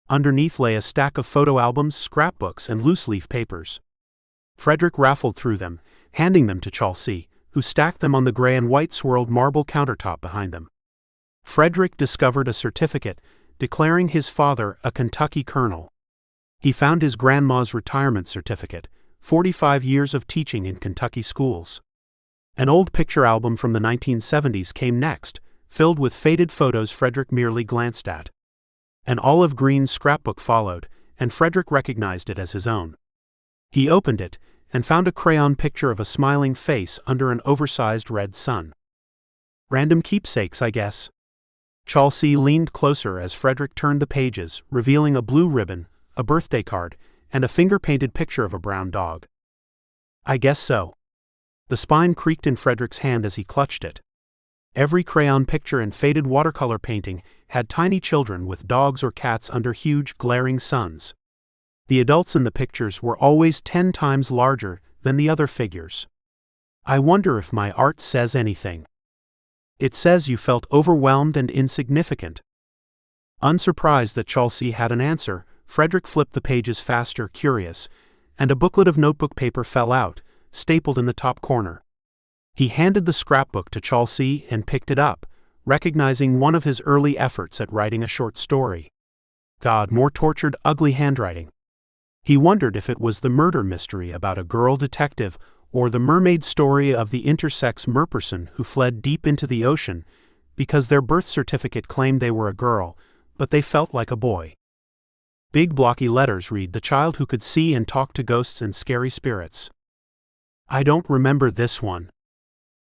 Underneath lay a stack of photo albums, scrapbooks, and loose-leaf papers. Fredrick raffled through them, handing them to Chelsea, who stacked them on the gray and white swirled marble countertop behind them. Fredrick discovered a certificate declaring his father a Kentucky colonel. He found his grandma's retirement certificate, 45 years of teaching in Kentucky schools. An old picture album from the 1970s came next, filled with faded photos Fredrick merely glanced at. An olive green scrapbook followed, and Fredrick recognized it as his own. He opened it and found a crayon picture of a smiling face under an oversized red sun. Random keepsakes, I guess. Chelsea leaned closer as Fredrick turned the pages, revealing a blue ribbon, a birthday card, and a finger-painted picture of a brown dog. I guess so. The spine creaked in Fredrick's hand as he clutched it. Every crayon picture and faded watercolor painting had tiny children with dogs or cats under huge, glaring suns. The adults in the pictures were always 10 times larger than the other figures. I wonder if my art says anything. It says you felt overwhelmed and insignificant. Unsurprised that Chelsea had an answer, Fredrick flipped the pages faster, curious, and a booklet of notebook paper fell out, stapled in the top corner. He handed the scrapbook to Chelsea and picked it up, recognizing one of his early efforts at writing a short story. God, more tortured, ugly handwriting. He wondered if it was the murder mystery about a girl detective or the mermaid story of the intersex merperson who fled deep into the ocean because their birth certificate claimed they were a girl, but they felt like a boy. Big blocky letters read, "The child who could see and talk to ghosts and scary spirits." I don't remember this one.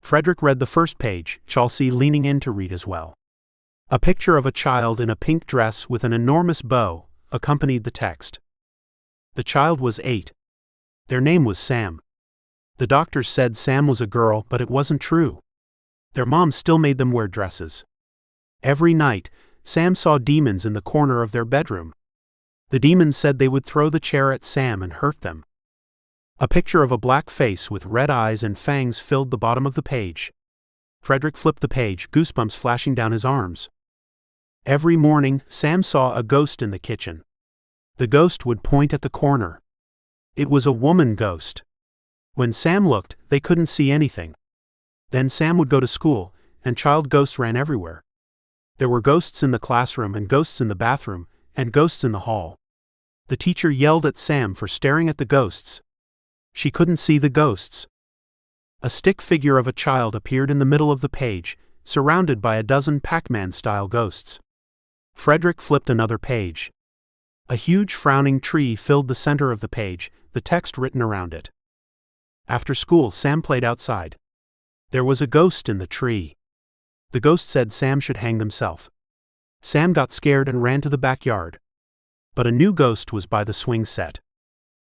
Fredrick read the first page, Chelsea leaning in to read as well. A picture of a child in a pink dress with an enormous bow accompanied the text. The child was 8. Their name was Sam. The doctors said Sam was a girl, but it wasn't true. Their mom still made them wear dresses. Every night, Sam saw demons in the corner of their bedroom. The demons said they would throw the chair at Sam and hurt them. A picture of a black face with red eyes and fangs filled the bottom of the page. Fredrick flipped the page, goosebumps flashing down his arms. Every morning, Sam saw a ghost in the kitchen. The ghost would point at the corner. It was a woman ghost. When Sam looked, they couldn't see anything. Then Sam would go to school, and child ghosts ran everywhere. There were ghosts in the classroom and ghosts in the bathroom, and ghosts in the hall. The teacher yelled at Sam for staring at the ghosts. She couldn't see the ghosts. A stick figure of a child appeared in the middle of the page, surrounded by a dozen Pac-Man-style ghosts. Fredrick flipped another page. A huge frowning tree filled the center of the page, the text written around it. After school, Sam played outside. There was a ghost in the tree. The ghost said Sam should hang himself. Sam got scared and ran to the backyard. But a new ghost was by the swing set.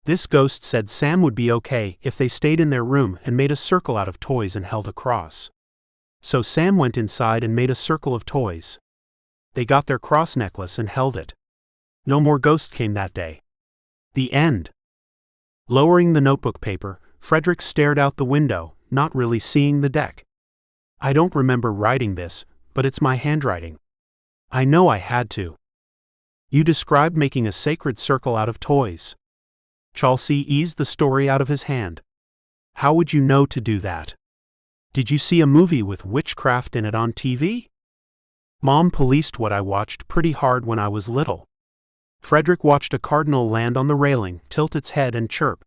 This ghost said Sam would be okay if they stayed in their room and made a circle out of toys and held a cross. So Sam went inside and made a circle of toys. They got their cross necklace and held it. No more ghosts came that day. The end. Lowering the notebook paper, Fredrick stared out the window, not really seeing the deck. I don't remember writing this, but it's my handwriting. I know I had to. You described making a sacred circle out of toys. Chelsea eased the story out of his hand. How would you know to do that? Did you see a movie with witchcraft in it on TV? Mom policed what I watched pretty hard when I was little. Fredrick watched a cardinal land on the railing, tilt its head and chirp.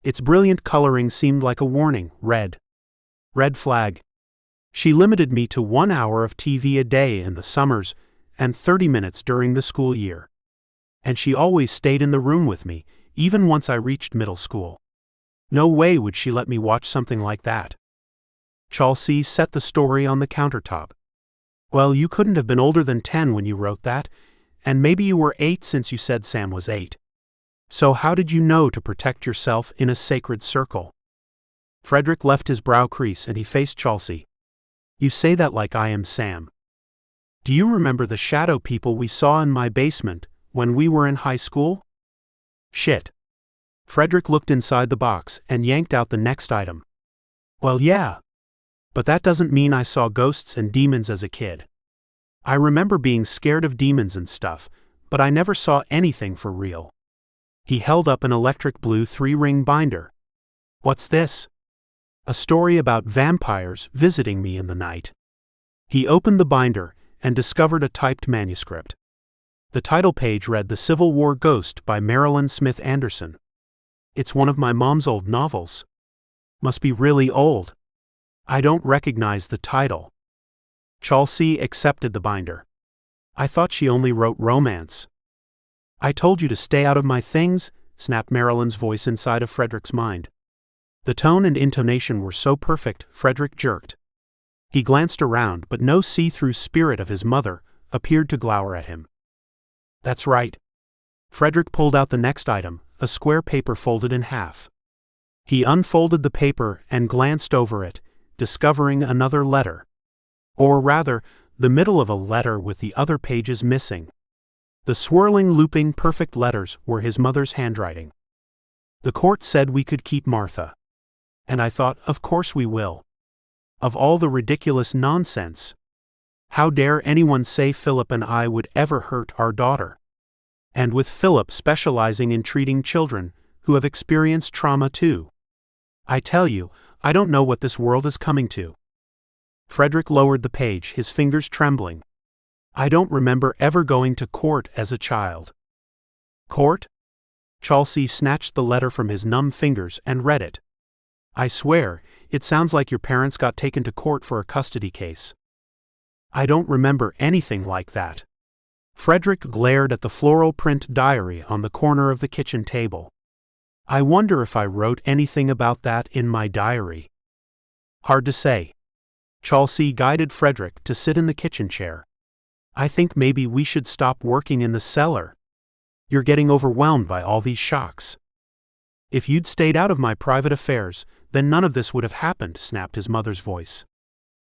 Its brilliant coloring seemed like a warning, red. Red flag. She limited me to 1 hour of TV a day in the summers and 30 minutes during the school year. And she always stayed in the room with me, even once I reached middle school. No way would she let me watch something like that. Chelsea set the story on the countertop. Well, you couldn't have been older than 10 when you wrote that, and maybe you were 8 since you said Sam was 8. So how did you know to protect yourself in a sacred circle? Fredrick left his brow crease and he faced Chelsea. You say that like I am Sam. Do you remember the shadow people we saw in my basement when we were in high school? Shit. Fredrick looked inside the box and yanked out the next item. Well, yeah. But that doesn't mean I saw ghosts and demons as a kid. I remember being scared of demons and stuff, but I never saw anything for real. He held up an electric blue 3-ring binder. What's this? A story about vampires visiting me in the night. He opened the binder and discovered a typed manuscript. The title page read The Civil War Ghost by Marilyn Smith Anderson. It's one of my mom's old novels. Must be really old. I don't recognize the title. Chelsea accepted the binder. I thought she only wrote romance. I told you to stay out of my things, snapped Marilyn's voice inside of Fredrick's mind. The tone and intonation were so perfect, Fredrick jerked. He glanced around, but no see-through spirit of his mother appeared to glower at him. That's right. Fredrick pulled out the next item, a square paper folded in half. He unfolded the paper and glanced over it, discovering another letter. Or rather, the middle of a letter with the other pages missing. The swirling, looping, perfect letters were his mother's handwriting. The court said we could keep Martha. And I thought, of course we will. Of all the ridiculous nonsense. How dare anyone say Philip and I would ever hurt our daughter? And with Philip specializing in treating children who have experienced trauma too. I tell you, I don't know what this world is coming to. Fredrick lowered the page, his fingers trembling. I don't remember ever going to court as a child. Court? Chelsea snatched the letter from his numb fingers and read it. I swear, it sounds like your parents got taken to court for a custody case. I don't remember anything like that. Fredrick glared at the floral print diary on the corner of the kitchen table. I wonder if I wrote anything about that in my diary. Hard to say. Chelsea guided Fredrick to sit in the kitchen chair. I think maybe we should stop working in the cellar. You're getting overwhelmed by all these shocks. If you'd stayed out of my private affairs, then none of this would have happened, snapped his mother's voice.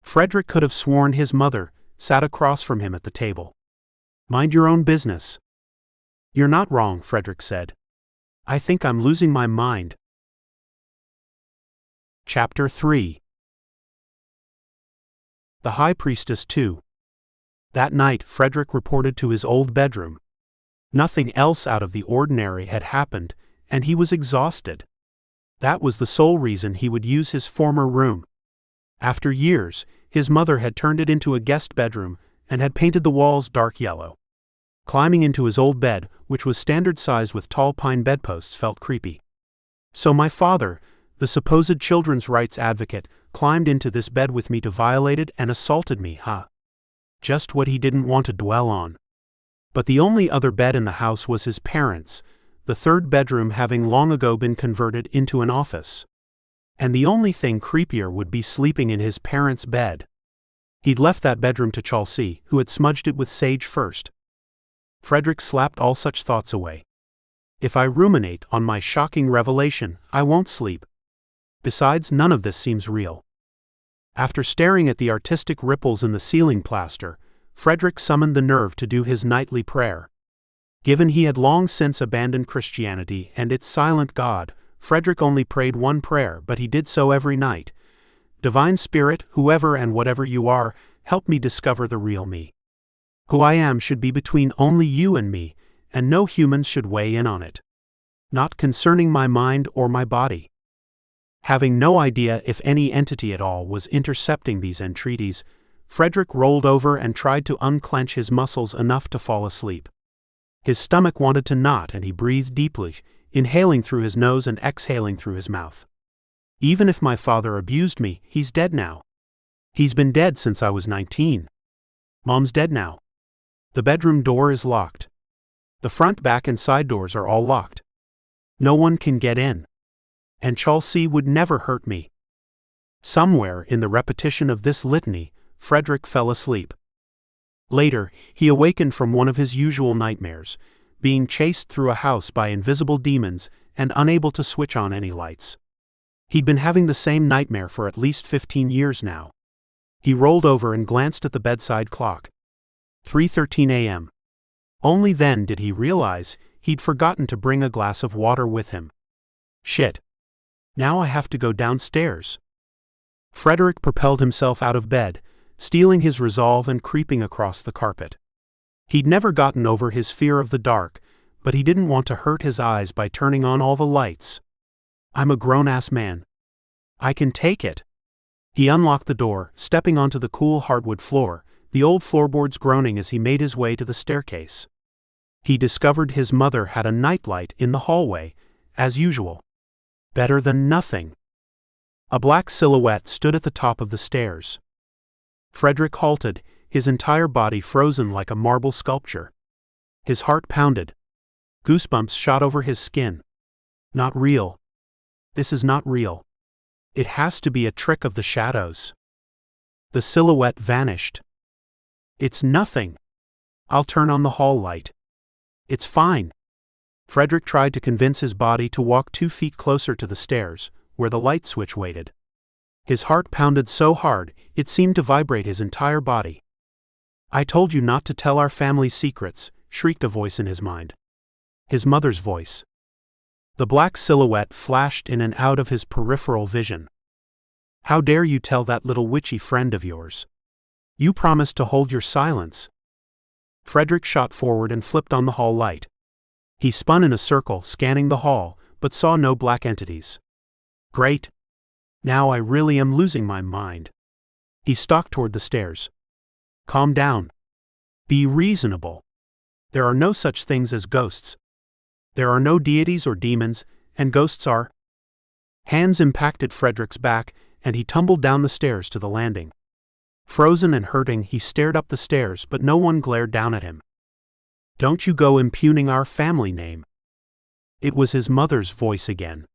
Fredrick could have sworn his mother sat across from him at the table. Mind your own business. You're not wrong, Fredrick said. I think I'm losing my mind. Chapter 3. The High Priestess 2. That night, Fredrick reported to his old bedroom. Nothing else out of the ordinary had happened, and he was exhausted. That was the sole reason he would use his former room. After years, his mother had turned it into a guest bedroom and had painted the walls dark yellow. Climbing into his old bed, which was standard-sized with tall pine bedposts, felt creepy. So my father, the supposed children's rights advocate, climbed into this bed with me to violate it and assaulted me, huh? Just what he didn't want to dwell on. But the only other bed in the house was his parents', the third bedroom having long ago been converted into an office. And the only thing creepier would be sleeping in his parents' bed. He'd left that bedroom to Chelsea, who had smudged it with sage first. Fredrick slapped all such thoughts away. If I ruminate on my shocking revelation, I won't sleep. Besides, none of this seems real. After staring at the artistic ripples in the ceiling plaster, Fredrick summoned the nerve to do his nightly prayer. Given he had long since abandoned Christianity and its silent God, Fredrick only prayed one prayer, but he did so every night. Divine Spirit, whoever and whatever you are, help me discover the real me. Who I am should be between only you and me, and no humans should weigh in on it. Not concerning my mind or my body. Having no idea if any entity at all was intercepting these entreaties, Fredrick rolled over and tried to unclench his muscles enough to fall asleep. His stomach wanted to knot and he breathed deeply, inhaling through his nose and exhaling through his mouth. Even if my father abused me, he's dead now. He's been dead since I was 19. Mom's dead now. The bedroom door is locked. The front, back, and side doors are all locked. No one can get in. And Chelsea would never hurt me. Somewhere in the repetition of this litany, Fredrick fell asleep. Later, he awakened from one of his usual nightmares, being chased through a house by invisible demons and unable to switch on any lights. He'd been having the same nightmare for at least 15 years now. He rolled over and glanced at the bedside clock. 3:13 a.m. Only then did he realize he'd forgotten to bring a glass of water with him. Shit. Now I have to go downstairs. Fredrick propelled himself out of bed, steeling his resolve and creeping across the carpet. He'd never gotten over his fear of the dark, but he didn't want to hurt his eyes by turning on all the lights. I'm a grown-ass man. I can take it. He unlocked the door, stepping onto the cool hardwood floor, the old floorboards groaning as he made his way to the staircase. He discovered his mother had a nightlight in the hallway, as usual. Better than nothing. A black silhouette stood at the top of the stairs. Fredrick halted, his entire body frozen like a marble sculpture. His heart pounded. Goosebumps shot over his skin. Not real. This is not real. It has to be a trick of the shadows. The silhouette vanished. It's nothing. I'll turn on the hall light. It's fine. Fredrick tried to convince his body to walk 2 feet closer to the stairs, where the light switch waited. His heart pounded so hard, it seemed to vibrate his entire body. I told you not to tell our family secrets, shrieked a voice in his mind. His mother's voice. The black silhouette flashed in and out of his peripheral vision. How dare you tell that little witchy friend of yours? You promised to hold your silence. Fredrick shot forward and flipped on the hall light. He spun in a circle, scanning the hall, but saw no black entities. Great. Now I really am losing my mind. He stalked toward the stairs. Calm down. Be reasonable. There are no such things as ghosts. There are no deities or demons, and ghosts are. Hands impacted Fredrick's back, and he tumbled down the stairs to the landing. Frozen and hurting, he stared up the stairs, but no one glared down at him. Don't you go impugning our family name. It was his mother's voice again.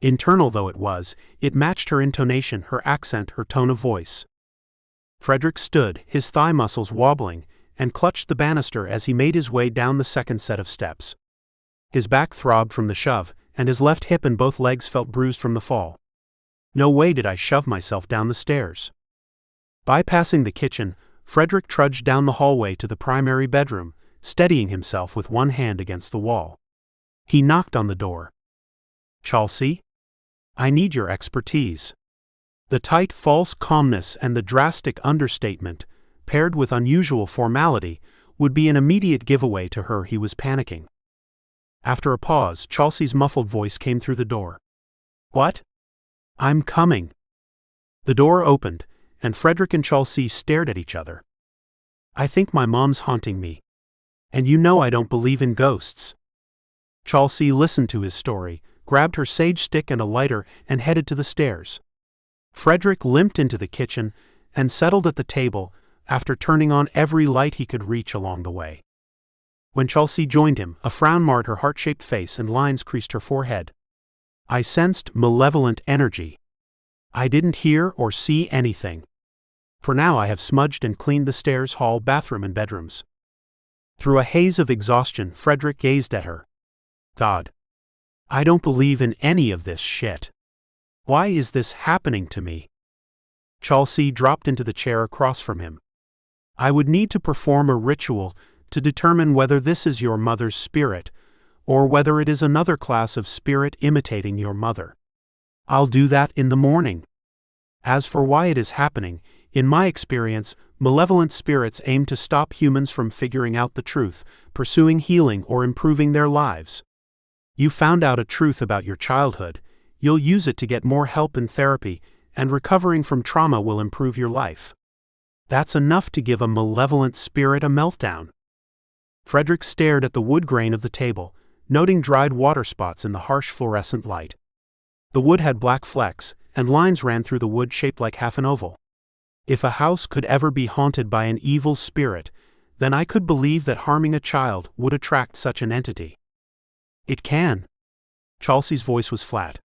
Internal though it was, it matched her intonation, her accent, her tone of voice. Fredrick stood, his thigh muscles wobbling, and clutched the banister as he made his way down the second set of steps. His back throbbed from the shove, and his left hip and both legs felt bruised from the fall. No way did I shove myself down the stairs. Bypassing the kitchen, Fredrick trudged down the hallway to the primary bedroom, steadying himself with one hand against the wall. He knocked on the door. Chelsea? I need your expertise. The tight, false calmness and the drastic understatement, paired with unusual formality, would be an immediate giveaway to her he was panicking. After a pause, Chelsea's muffled voice came through the door. What? I'm coming. The door opened, and Fredrick and Chelsea stared at each other. I think my mom's haunting me. And you know I don't believe in ghosts. Chelsea listened to his story, grabbed her sage stick and a lighter, and headed to the stairs. Fredrick limped into the kitchen and settled at the table after turning on every light he could reach along the way. When Chelsea joined him, a frown marred her heart-shaped face and lines creased her forehead. I sensed malevolent energy. I didn't hear or see anything. For now I have smudged and cleaned the stairs, hall, bathroom, and bedrooms. Through a haze of exhaustion, Fredrick gazed at her. God. I don't believe in any of this shit. Why is this happening to me? Chelsea dropped into the chair across from him. I would need to perform a ritual to determine whether this is your mother's spirit, or whether it is another class of spirit imitating your mother. I'll do that in the morning. As for why it is happening, in my experience, malevolent spirits aim to stop humans from figuring out the truth, pursuing healing, or improving their lives. You found out a truth about your childhood, you'll use it to get more help in therapy, and recovering from trauma will improve your life. That's enough to give a malevolent spirit a meltdown. Fredrick stared at the wood grain of the table, noting dried water spots in the harsh fluorescent light. The wood had black flecks, and lines ran through the wood shaped like half an oval. If a house could ever be haunted by an evil spirit, then I could believe that harming a child would attract such an entity. It can. Chalsey's voice was flat.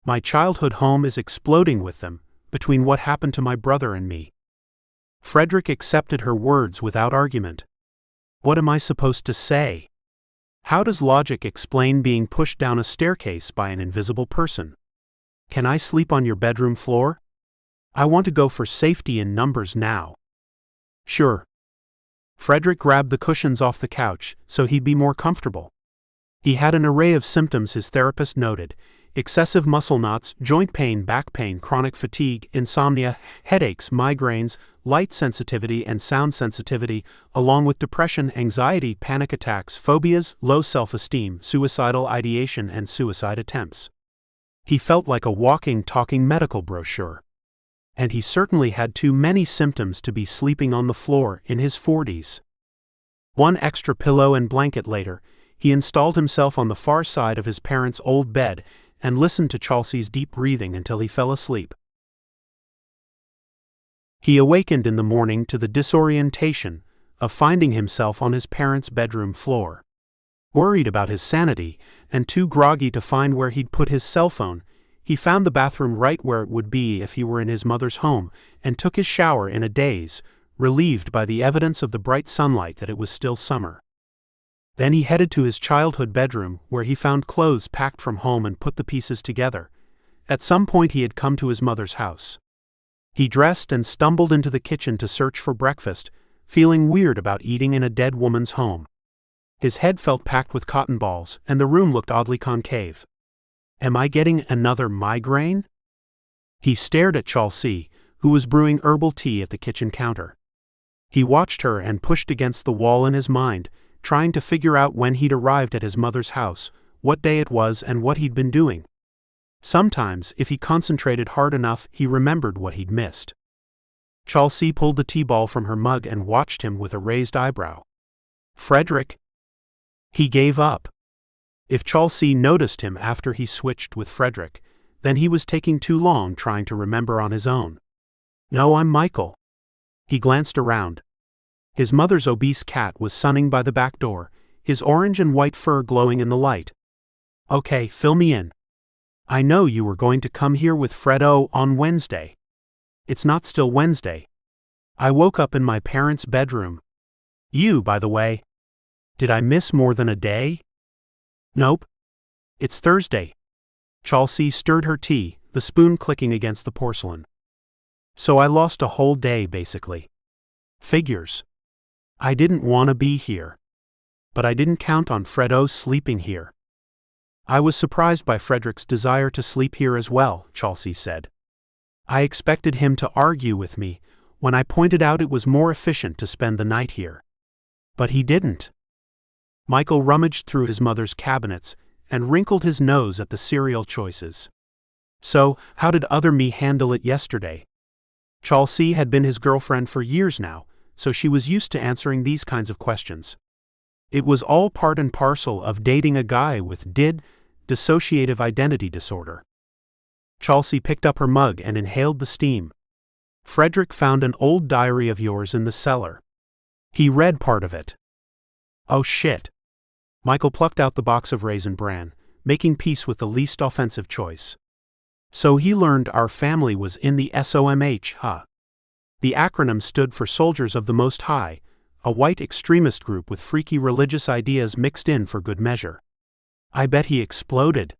My childhood home is exploding with them, between what happened to my brother and me. Fredrick accepted her words without argument. What am I supposed to say? How does logic explain being pushed down a staircase by an invisible person? Can I sleep on your bedroom floor? I want to go for safety in numbers now. Sure. Fredrick grabbed the cushions off the couch so he'd be more comfortable. He had an array of symptoms his therapist noted: excessive muscle knots, joint pain, back pain, chronic fatigue, insomnia, headaches, migraines, light sensitivity and sound sensitivity, along with depression, anxiety, panic attacks, phobias, low self-esteem, suicidal ideation and suicide attempts. He felt like a walking, talking medical brochure. And he certainly had too many symptoms to be sleeping on the floor in his 40s. One extra pillow and blanket later, he installed himself on the far side of his parents' old bed and listened to Chalsey's deep breathing until he fell asleep. He awakened in the morning to the disorientation of finding himself on his parents' bedroom floor. Worried about his sanity, and too groggy to find where he'd put his cell phone, he found the bathroom right where it would be if he were in his mother's home, and took his shower in a daze, relieved by the evidence of the bright sunlight that it was still summer. Then he headed to his childhood bedroom, where he found clothes packed from home and put the pieces together. At some point he had come to his mother's house. He dressed and stumbled into the kitchen to search for breakfast, feeling weird about eating in a dead woman's home. His head felt packed with cotton balls, and the room looked oddly concave. Am I getting another migraine? He stared at Chalsey, who was brewing herbal tea at the kitchen counter. He watched her and pushed against the wall in his mind, trying to figure out when he'd arrived at his mother's house, what day it was and what he'd been doing. Sometimes, if he concentrated hard enough, he remembered what he'd missed. Chalsey pulled the tea ball from her mug and watched him with a raised eyebrow. Fredrick? He gave up. If Chalsey noticed him after he switched with Fredrick, then he was taking too long trying to remember on his own. No, I'm Michael. He glanced around. His mother's obese cat was sunning by the back door, his orange and white fur glowing in the light. Okay, fill me in. I know you were going to come here with Fredo on Wednesday. It's not still Wednesday. I woke up in my parents' bedroom. You, by the way. Did I miss more than a day? Nope. It's Thursday. Chalsey stirred her tea, the spoon clicking against the porcelain. So I lost a whole day, basically. Figures. I didn't want to be here. But I didn't count on Fredo sleeping here. I was surprised by Fredrick's desire to sleep here as well, Chalsey said. I expected him to argue with me when I pointed out it was more efficient to spend the night here. But he didn't. Michael rummaged through his mother's cabinets and wrinkled his nose at the cereal choices. So, how did other me handle it yesterday? Chalsey had been his girlfriend for years now, so she was used to answering these kinds of questions. It was all part and parcel of dating a guy with dissociative identity disorder. Chalsey picked up her mug and inhaled the steam. Fredrick found an old diary of yours in the cellar. He read part of it. Oh shit. Michael plucked out the box of Raisin Bran, making peace with the least offensive choice. So he learned our family was in the SOMH, huh? The acronym stood for Soldiers of the Most High, a white extremist group with freaky religious ideas mixed in for good measure. I bet he exploded.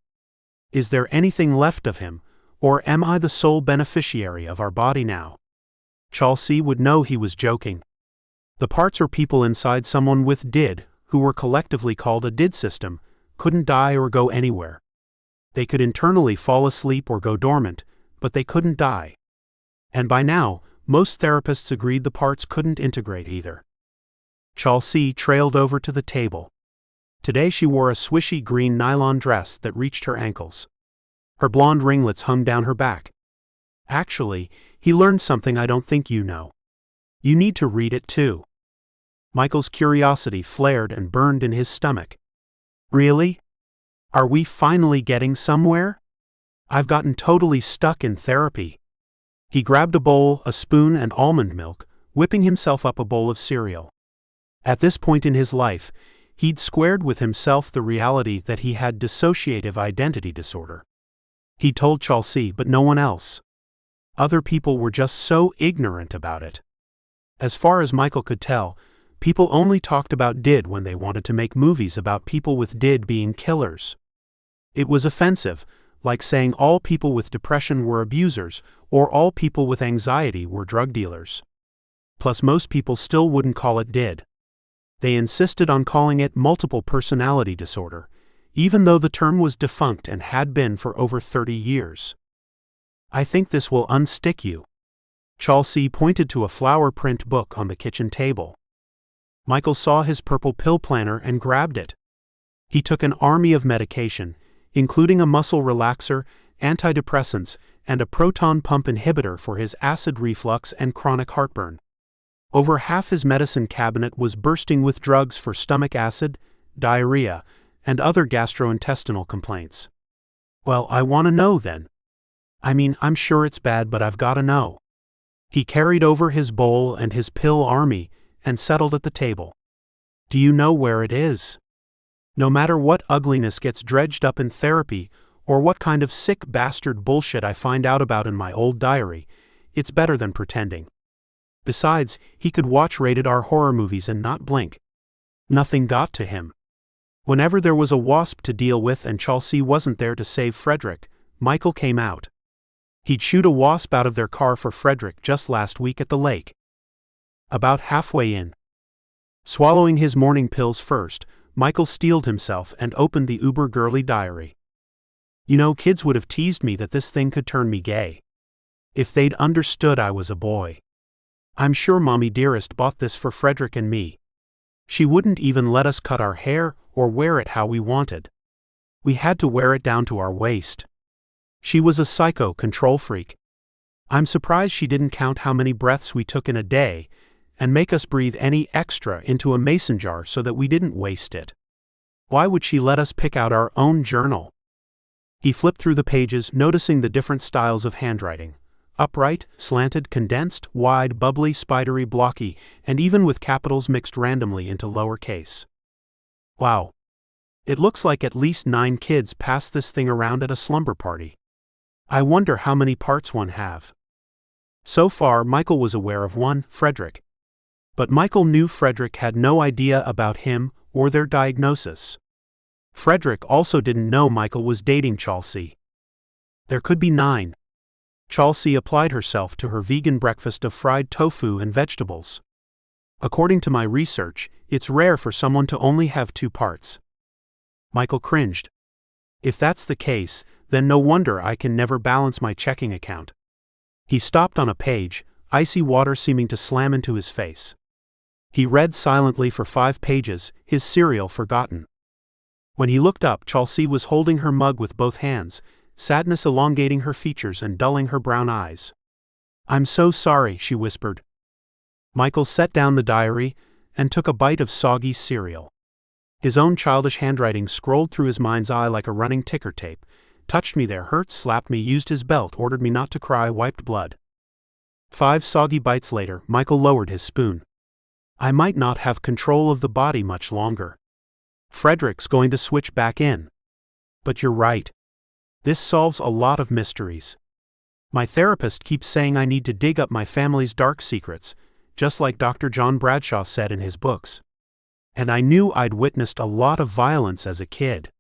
Is there anything left of him, or am I the sole beneficiary of our body now? Chalsey would know he was joking. The parts or people inside someone with DID, who were collectively called a DID system, couldn't die or go anywhere. They could internally fall asleep or go dormant, but they couldn't die. And by now, most therapists agreed the parts couldn't integrate either. Chalsey trailed over to the table. Today she wore a swishy green nylon dress that reached her ankles. Her blonde ringlets hung down her back. Actually, he learned something I don't think you know. You need to read it too. Michael's curiosity flared and burned in his stomach. Really? Are we finally getting somewhere? I've gotten totally stuck in therapy. He grabbed a bowl, a spoon, and almond milk, whipping himself up a bowl of cereal. At this point in his life, he'd squared with himself the reality that he had dissociative identity disorder. He told Chelsea, but no one else. Other people were just so ignorant about it. As far as Michael could tell, people only talked about DID when they wanted to make movies about people with DID being killers. It was offensive, like saying all people with depression were abusers, or all people with anxiety were drug dealers. Plus, most people still wouldn't call it DID. They insisted on calling it multiple personality disorder, even though the term was defunct and had been for over 30 years. I think this will unstick you. Chelsea pointed to a flower print book on the kitchen table. Michael saw his purple pill planner and grabbed it. He took an army of medication, including a muscle relaxer, antidepressants, and a proton pump inhibitor for his acid reflux and chronic heartburn. Over half his medicine cabinet was bursting with drugs for stomach acid, diarrhea, and other gastrointestinal complaints. Well, I want to know then. I mean, I'm sure it's bad, but I've got to know. He carried over his bowl and his pill army and settled at the table. Do you know where it is? No matter what ugliness gets dredged up in therapy, or what kind of sick bastard bullshit I find out about in my old diary, it's better than pretending. Besides, he could watch rated R horror movies and not blink. Nothing got to him. Whenever there was a wasp to deal with and Chelsea wasn't there to save Fredrick, Michael came out. He'd shoot a wasp out of their car for Fredrick just last week at the lake. About halfway in. Swallowing his morning pills first, Michael steeled himself and opened the uber-girly diary. You know, kids would have teased me that this thing could turn me gay. If they'd understood I was a boy. I'm sure Mommy Dearest bought this for Fredrick and me. She wouldn't even let us cut our hair or wear it how we wanted. We had to wear it down to our waist. She was a psycho control freak. I'm surprised she didn't count how many breaths we took in a day, and make us breathe any extra into a mason jar so that we didn't waste it. Why would she let us pick out our own journal? He flipped through the pages, noticing the different styles of handwriting. Upright, slanted, condensed, wide, bubbly, spidery, blocky, and even with capitals mixed randomly into lowercase. Wow. It looks like at least 9 kids passed this thing around at a slumber party. I wonder how many parts one have. So far, Michael was aware of one, Fredrick. But Michael knew Fredrick had no idea about him or their diagnosis. Fredrick also didn't know Michael was dating Chelsea. There could be 9. Chelsea applied herself to her vegan breakfast of fried tofu and vegetables. According to my research, it's rare for someone to only have 2 parts. Michael cringed. If that's the case, then no wonder I can never balance my checking account. He stopped on a page, icy water seeming to slam into his face. He read silently for 5 pages, his cereal forgotten. When he looked up, Chelsea was holding her mug with both hands, sadness elongating her features and dulling her brown eyes. I'm so sorry, she whispered. Michael set down the diary and took a bite of soggy cereal. His own childish handwriting scrolled through his mind's eye like a running ticker tape. Touched me there, hurt, slapped me, used his belt, ordered me not to cry, wiped blood. 5 soggy bites later, Michael lowered his spoon. I might not have control of the body much longer. Fredrick's going to switch back in. But you're right. This solves a lot of mysteries. My therapist keeps saying I need to dig up my family's dark secrets, just like Dr. John Bradshaw said in his books. And I knew I'd witnessed a lot of violence as a kid.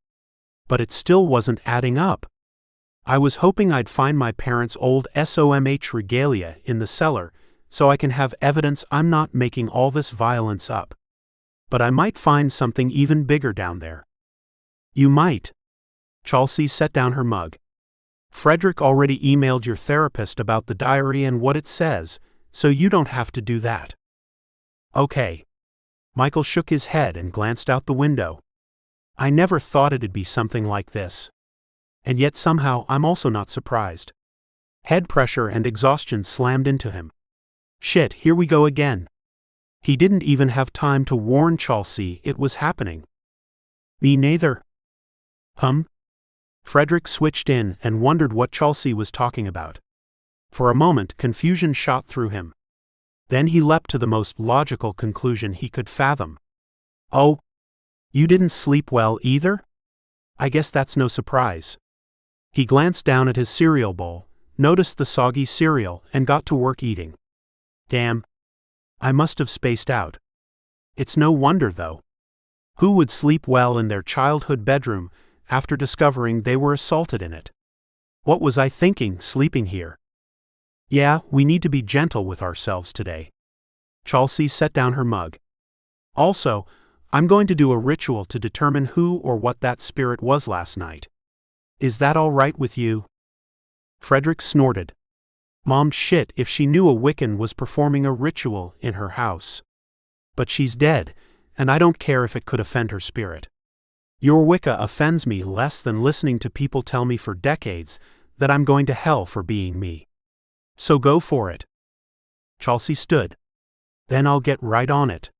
But it still wasn't adding up. I was hoping I'd find my parents' old SOMH regalia in the cellar, so I can have evidence I'm not making all this violence up. But I might find something even bigger down there. You might. Chelsea set down her mug. Fredrick already emailed your therapist about the diary and what it says, so you don't have to do that. Okay. Michael shook his head and glanced out the window. I never thought it'd be something like this. And yet somehow I'm also not surprised. Head pressure and exhaustion slammed into him. Shit, here we go again. He didn't even have time to warn Chelsea it was happening. Me neither. Fredrick switched in and wondered what Chelsea was talking about. For a moment, confusion shot through him. Then he leapt to the most logical conclusion he could fathom. "Oh, you didn't sleep well either? I guess that's no surprise." He glanced down at his cereal bowl, noticed the soggy cereal, and got to work eating. Damn. I must have spaced out. It's no wonder, though. Who would sleep well in their childhood bedroom after discovering they were assaulted in it? What was I thinking, sleeping here? Yeah, we need to be gentle with ourselves today. Chelsea set down her mug. Also, I'm going to do a ritual to determine who or what that spirit was last night. Is that all right with you? Fredrick snorted. Mom'd shit if she knew a Wiccan was performing a ritual in her house. But she's dead, and I don't care if it could offend her spirit. Your Wicca offends me less than listening to people tell me for decades that I'm going to hell for being me. So go for it. Chelsea stood. Then I'll get right on it.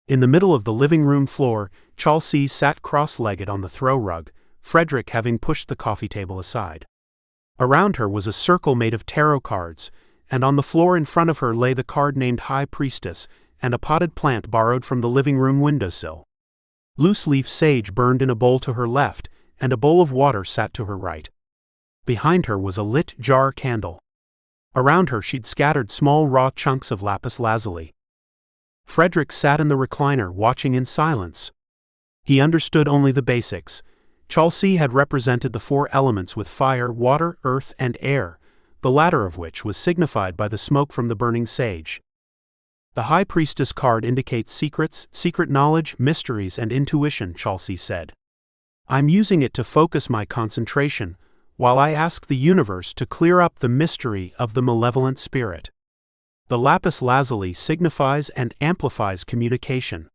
In the middle of the living room floor, Chelsea sat cross-legged on the throw rug, Fredrick having pushed the coffee table aside. Around her was a circle made of tarot cards, and on the floor in front of her lay the card named High Priestess and a potted plant borrowed from the living room windowsill. Loose-leaf sage burned in a bowl to her left, and a bowl of water sat to her right. Behind her was a lit jar candle. Around her she'd scattered small raw chunks of lapis lazuli. Fredrick sat in the recliner watching in silence. He understood only the basics. Chelsea had represented the four elements with fire, water, earth, and air, the latter of which was signified by the smoke from the burning sage. The High Priestess card indicates secrets, secret knowledge, mysteries, and intuition, Chelsea said. I'm using it to focus my concentration, while I ask the universe to clear up the mystery of the malevolent spirit. The lapis lazuli signifies and amplifies communication.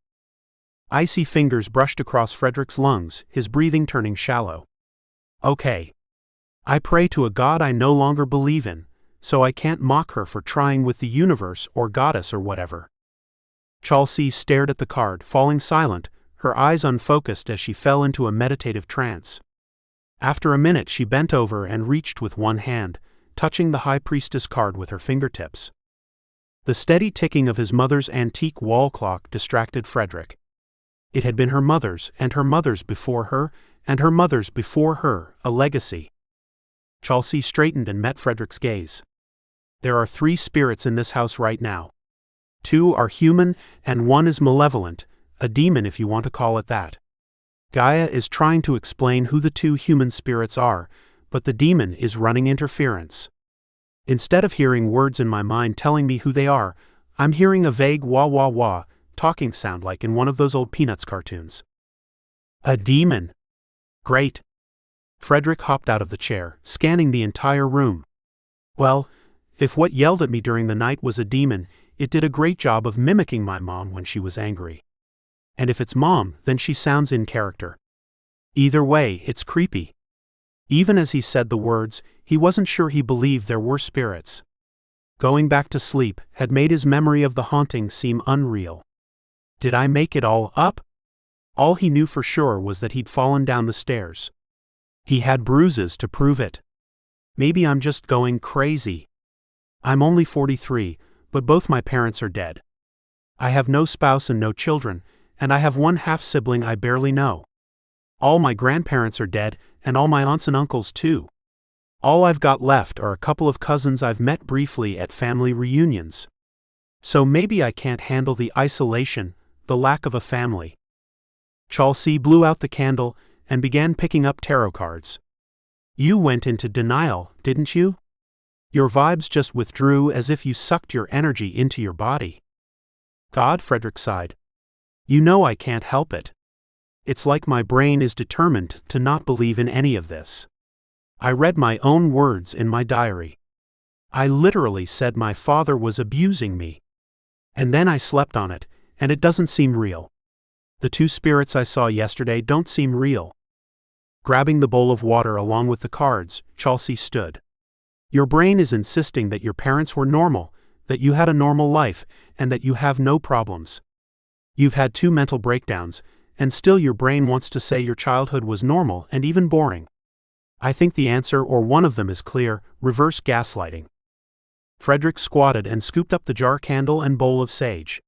Icy fingers brushed across Fredrick's lungs, his breathing turning shallow. Okay. I pray to a god I no longer believe in, so I can't mock her for trying with the universe or goddess or whatever. Chelsea stared at the card, falling silent, her eyes unfocused as she fell into a meditative trance. After a minute she bent over and reached with one hand, touching the High Priestess card with her fingertips. The steady ticking of his mother's antique wall clock distracted Fredrick. It had been her mother's, and her mother's before her, and her mother's before her, a legacy. Chelsea straightened and met Fredrick's gaze. There are 3 spirits in this house right now. 2 are human, and 1 is malevolent, a demon if you want to call it that. Gaia is trying to explain who the 2 human spirits are, but the demon is running interference. Instead of hearing words in my mind telling me who they are, I'm hearing a vague wah-wah-wah talking sound like in one of those old Peanuts cartoons. A demon. Great. Fredrick hopped out of the chair, scanning the entire room. Well, if what yelled at me during the night was a demon, it did a great job of mimicking my mom when she was angry. And if it's Mom, then she sounds in character. Either way, it's creepy. Even as he said the words, he wasn't sure he believed there were spirits. Going back to sleep had made his memory of the haunting seem unreal. Did I make it all up? All he knew for sure was that he'd fallen down the stairs. He had bruises to prove it. Maybe I'm just going crazy. I'm only 43, but both my parents are dead. I have no spouse and no children, and I have one half-sibling I barely know. All my grandparents are dead, and all my aunts and uncles too. All I've got left are a couple of cousins I've met briefly at family reunions. So maybe I can't handle the isolation, the lack of a family. Chelsea blew out the candle and began picking up tarot cards. You went into denial, didn't you? Your vibes just withdrew as if you sucked your energy into your body. God, Fredrick sighed. You know I can't help it. It's like my brain is determined to not believe in any of this. I read my own words in my diary. I literally said my father was abusing me. And then I slept on it, and it doesn't seem real. The 2 spirits I saw yesterday don't seem real. Grabbing the bowl of water along with the cards, Chelsea stood. Your brain is insisting that your parents were normal, that you had a normal life, and that you have no problems. You've had 2 mental breakdowns, and still your brain wants to say your childhood was normal and even boring. I think the answer or one of them is clear: reverse gaslighting. Fredrick squatted and scooped up the jar candle and bowl of sage.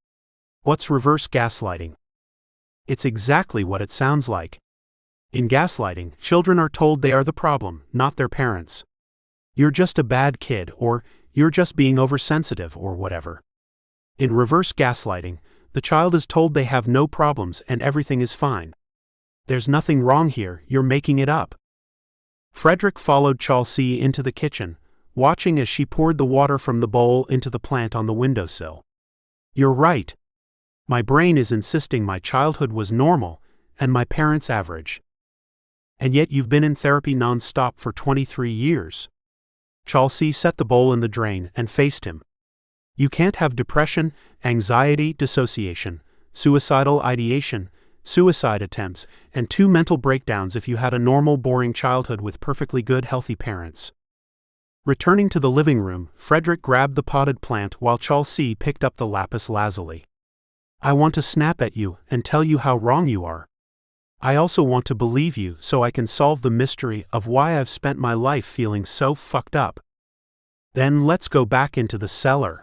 What's reverse gaslighting? It's exactly what it sounds like. In gaslighting, children are told they are the problem, not their parents. You're just a bad kid, or you're just being oversensitive, or whatever. In reverse gaslighting, the child is told they have no problems and everything is fine. There's nothing wrong here, you're making it up. Fredrick followed Chelsea into the kitchen, watching as she poured the water from the bowl into the plant on the windowsill. You're right. My brain is insisting my childhood was normal, and my parents average. And yet you've been in therapy non-stop for 23 years. Chelsea set the bowl in the drain and faced him. You can't have depression, anxiety, dissociation, suicidal ideation, suicide attempts, and 2 mental breakdowns if you had a normal, boring childhood with perfectly good, healthy parents. Returning to the living room, Fredrick grabbed the potted plant while Chelsea picked up the lapis lazuli. I want to snap at you and tell you how wrong you are. I also want to believe you so I can solve the mystery of why I've spent my life feeling so fucked up. Then let's go back into the cellar.